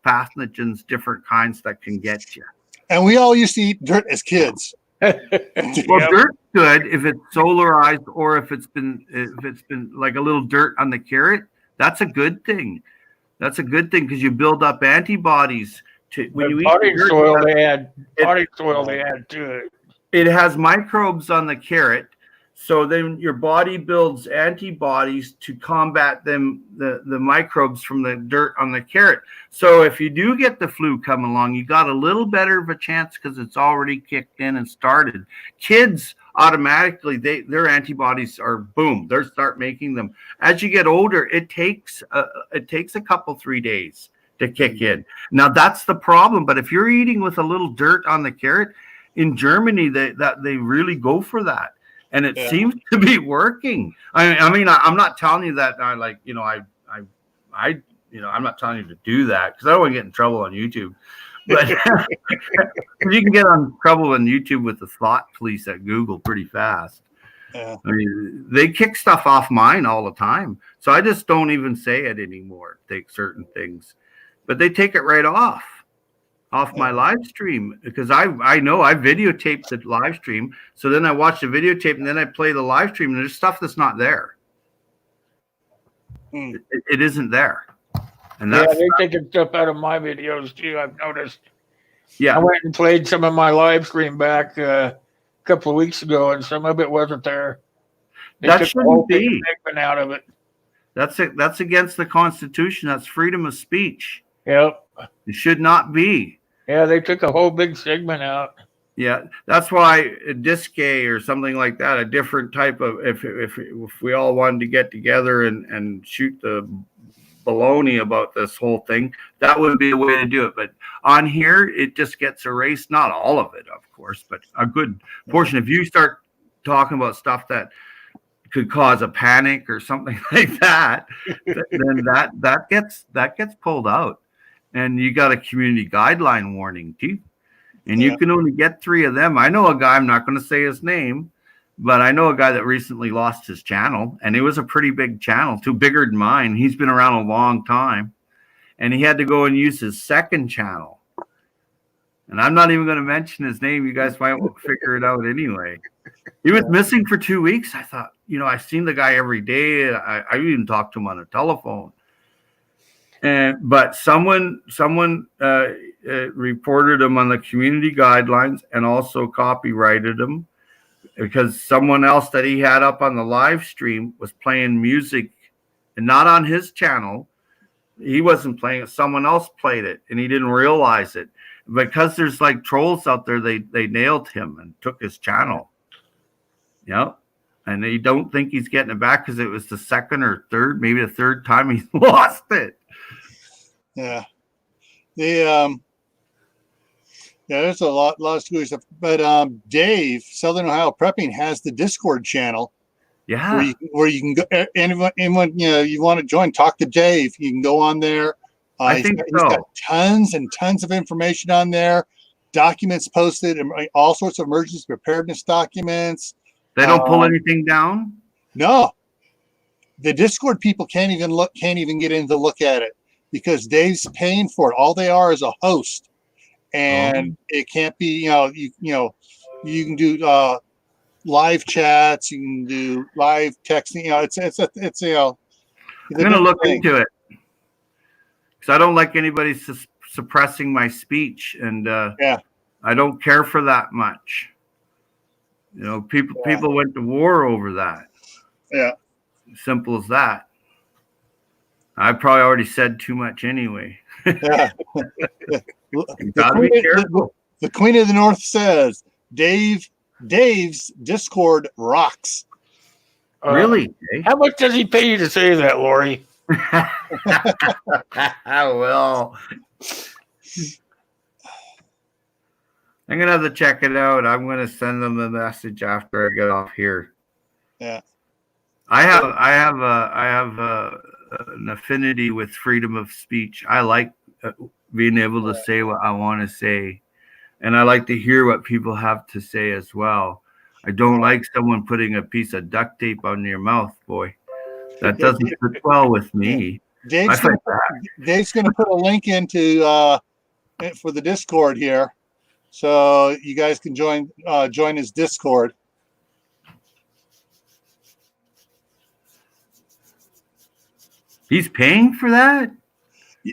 pathogens, different kinds that can get you. And we all used to eat dirt as kids. Well, dirt's good if it's solarized, or if it's been like a little dirt on the carrot. That's a good thing. That's a good thing, because you build up antibodies to when you eat potting dirt, soil. They add to it. It has microbes on the carrot, so then your body builds antibodies to combat the microbes from the dirt on the carrot. So if you do get the flu come along, you got a little better of a chance because it's already kicked in and started. Kids automatically, their antibodies are boom, they start making them. As you get older, it takes a couple 3 days to kick in. Now that's the problem. But if you're eating with a little dirt on the carrot, in Germany they really go for that. And it seems to be working. I mean, I'm not telling you that I'm not telling you to do that, because I don't want to get in trouble on YouTube. But you can get on trouble on YouTube with the thought police at Google pretty fast. Yeah. I mean, they kick stuff off mine all the time. So I just don't even say it anymore. Take certain things, but they take it right off my live stream, because I know I videotaped the live stream. So then I watch the videotape and then I play the live stream, and there's stuff that's not there. It isn't there. And they're taking stuff out of my videos too, I've noticed. Yeah. I went and played some of my live stream back a couple of weeks ago, and some of it wasn't there. That shouldn't be. Segment out of it. That's against the Constitution. That's freedom of speech. Yep. It should not be. Yeah, they took a whole big segment out. Yeah, that's why a disque or something like that, a different type of if we all wanted to get together and shoot the baloney about this whole thing, that would be a way to do it. But on here, it just gets erased. Not all of it, of course, but a good portion. If you start talking about stuff that could cause a panic or something like that, then that gets pulled out, and you got a community guideline warning too. And you can only get 3 of them. I know a guy, I'm not going to say his name, but I know a guy that recently lost his channel, and it was a pretty big channel, too bigger than mine. He's been around a long time, and he had to go and use his second channel. And I'm not even going to mention his name. You guys might figure it out anyway. He was missing for 2 weeks. I thought, I've seen the guy every day. I even talked to him on the telephone. But someone reported him on the community guidelines and also copyrighted him because someone else that he had up on the live stream was playing music and not on his channel. He wasn't playing it. Someone else played it and he didn't realize it. Because there's like trolls out there, they nailed him and took his channel. Yep. And they don't think he's getting it back because it was the second or third, maybe the third time he's lost it. Yeah. There's a lot of screwy stuff. But Dave, Southern Ohio Prepping, has the Discord channel. Yeah. Where you can go. Anyone you want to join, talk to Dave. You can go on there. I think he's got tons and tons of information on there. Documents posted, and all sorts of emergency preparedness documents. They don't pull anything down? No. The Discord people can't even get in to look at it because Dave's paying for it. All they are is a host. And it can't be, you can do live chats, you can do live texting, it's I'm going to look into it because I don't like anybody suppressing my speech, and I don't care for that much. People went to war over that. Yeah. Simple as that. I probably already said too much anyway. Yeah. The Queen of the North says Dave's Discord rocks. Really? How much does he pay you to say that, Lori? Well, I'm gonna have to check it out. I'm gonna send them a message after I get off here. Yeah. I have an affinity with freedom of speech. I like being able to say what I want to say, and I like to hear what people have to say as well. I don't like someone putting a piece of duct tape on your mouth, boy. That doesn't fit well with me. Dave's going to put a link into for the Discord here, so you guys can join his Discord. He's paying for that?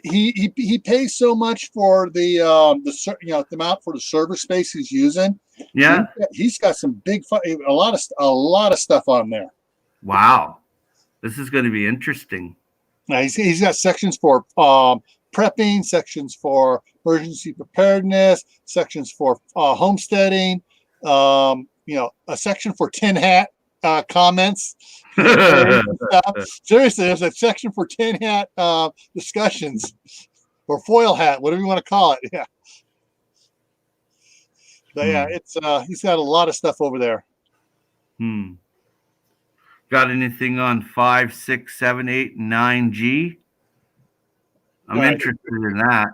He pays so much for the amount for the server space he's using. Yeah, he's got some a lot of stuff on there. Wow, this is going to be interesting. Now he's got sections for prepping, sections for emergency preparedness, sections for homesteading. A section for tin hat comments. Seriously, there's a section for tin hat discussions or foil hat, whatever you want to call it. Yeah. But yeah, it's he's got a lot of stuff over there. Got anything on 5, 6, 7, 8, and 9G? I'm interested in that.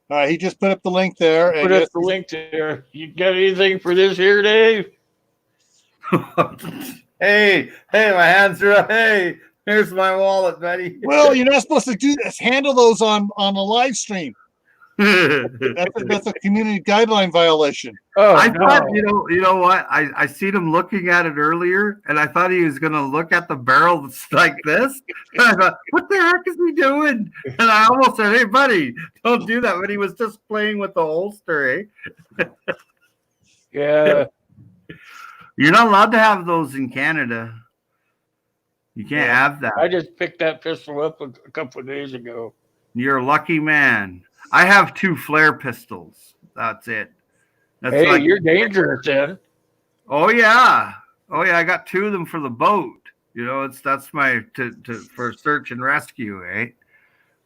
All right, he just put up the link there. Put up the link there. You got anything for this here, Dave? Hey, my hands are up. Hey, here's my wallet, buddy. Well, you're not supposed to do this. Handle those on a live stream. That's a community guideline violation. I thought, you know what? I seen him looking at it earlier, and I thought he was going to look at the barrel like this. And I thought, what the heck is he doing? And I almost said, hey, buddy, don't do that. But he was just playing with the holster, eh? Yeah. You're not allowed to have those in Canada. You can't have that. I just picked that pistol up a couple of days ago. You're a lucky man. I have 2 flare pistols. That's it. That's Hey, like, you're dangerous then. oh yeah, I got 2 of them for the boat. You know, that's my for search and rescue, eh?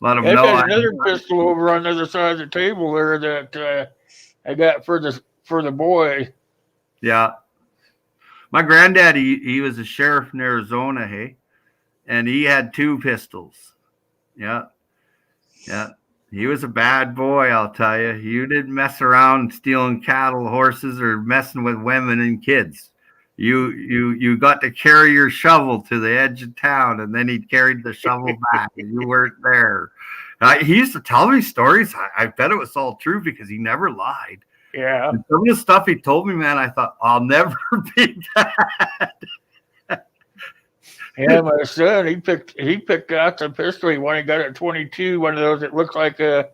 Let them I know. got another pistol over on the other side of the table there that I got for the boy. Yeah, my granddad, he was a sheriff in Arizona, hey, and he had 2 pistols. Yeah, yeah. He was a bad boy, I'll tell you. You didn't mess around stealing cattle, horses, or messing with women and kids. You got to carry your shovel to the edge of town, and then he carried the shovel back, and you weren't there. He used to tell me stories. I bet it was all true because he never lied. Yeah. And some of the stuff he told me, man, I thought I'll never be that. Yeah, my son, he picked out the pistol. He got a 22, one of those that looks like a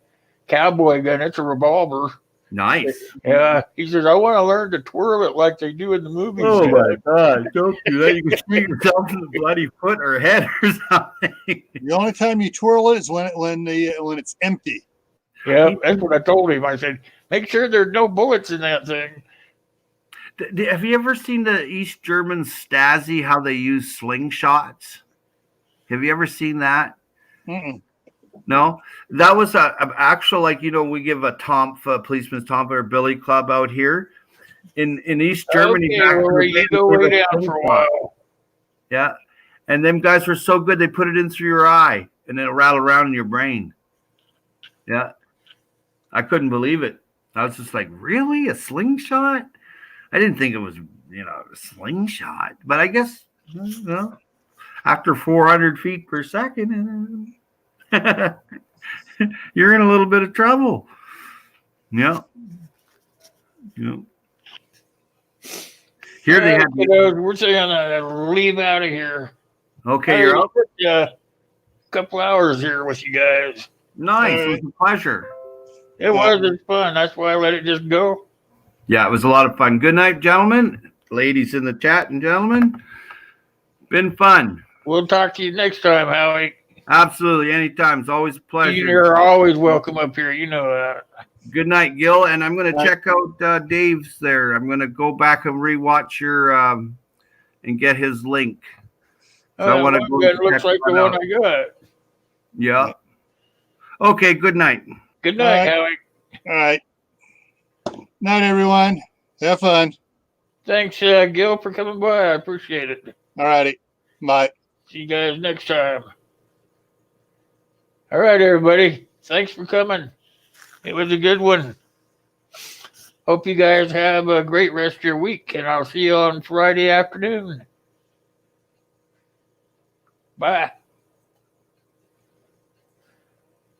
cowboy gun. It's a revolver. Nice. Yeah, he says, I want to learn to twirl it like they do in the movies. Oh my God! Don't do that. You can shoot yourself in the bloody foot or head or something. The only time you twirl it is when it's empty. Yeah, that's what I told him. I said, make sure there's no bullets in that thing. Have you ever seen the East German Stasi, how they use slingshots? Have you ever seen that? Mm-mm. No, that was a actual, like, you know, we give a policeman's tomp or billy club out here in East Germany. Okay, well, you go way down for a while. Yeah, and them guys were so good they put it in through your eye and then it'll rattle around in your brain. Yeah, I couldn't believe it. I was just like, really, a slingshot? I didn't think it was, you know, a slingshot, but I guess, you know, after 400 feet per second, you're in a little bit of trouble. Yeah. Yeah. Here they have. We're saying leave out of here. Okay, you're out. A couple hours here with you guys. Nice. It was a pleasure. It was fun. That's why I let it just go. Yeah, it was a lot of fun. Good night, gentlemen. Ladies in the chat and gentlemen. Been fun. We'll talk to you next time, Howie. Absolutely. Anytime. It's always a pleasure. You're always welcome up here. You know that. Good night, Gil. And I'm going to check out Dave's there. I'm going to go back and rewatch your and get his link. So I want to go. It looks like the one I got. Yeah. Okay. Good night. Good night, Howie. All right. Night, everyone. Have fun. Thanks, Gil, for coming by. I appreciate it. All righty. Bye. See you guys next time. All right, everybody. Thanks for coming. It was a good one. Hope you guys have a great rest of your week, and I'll see you on Friday afternoon. Bye.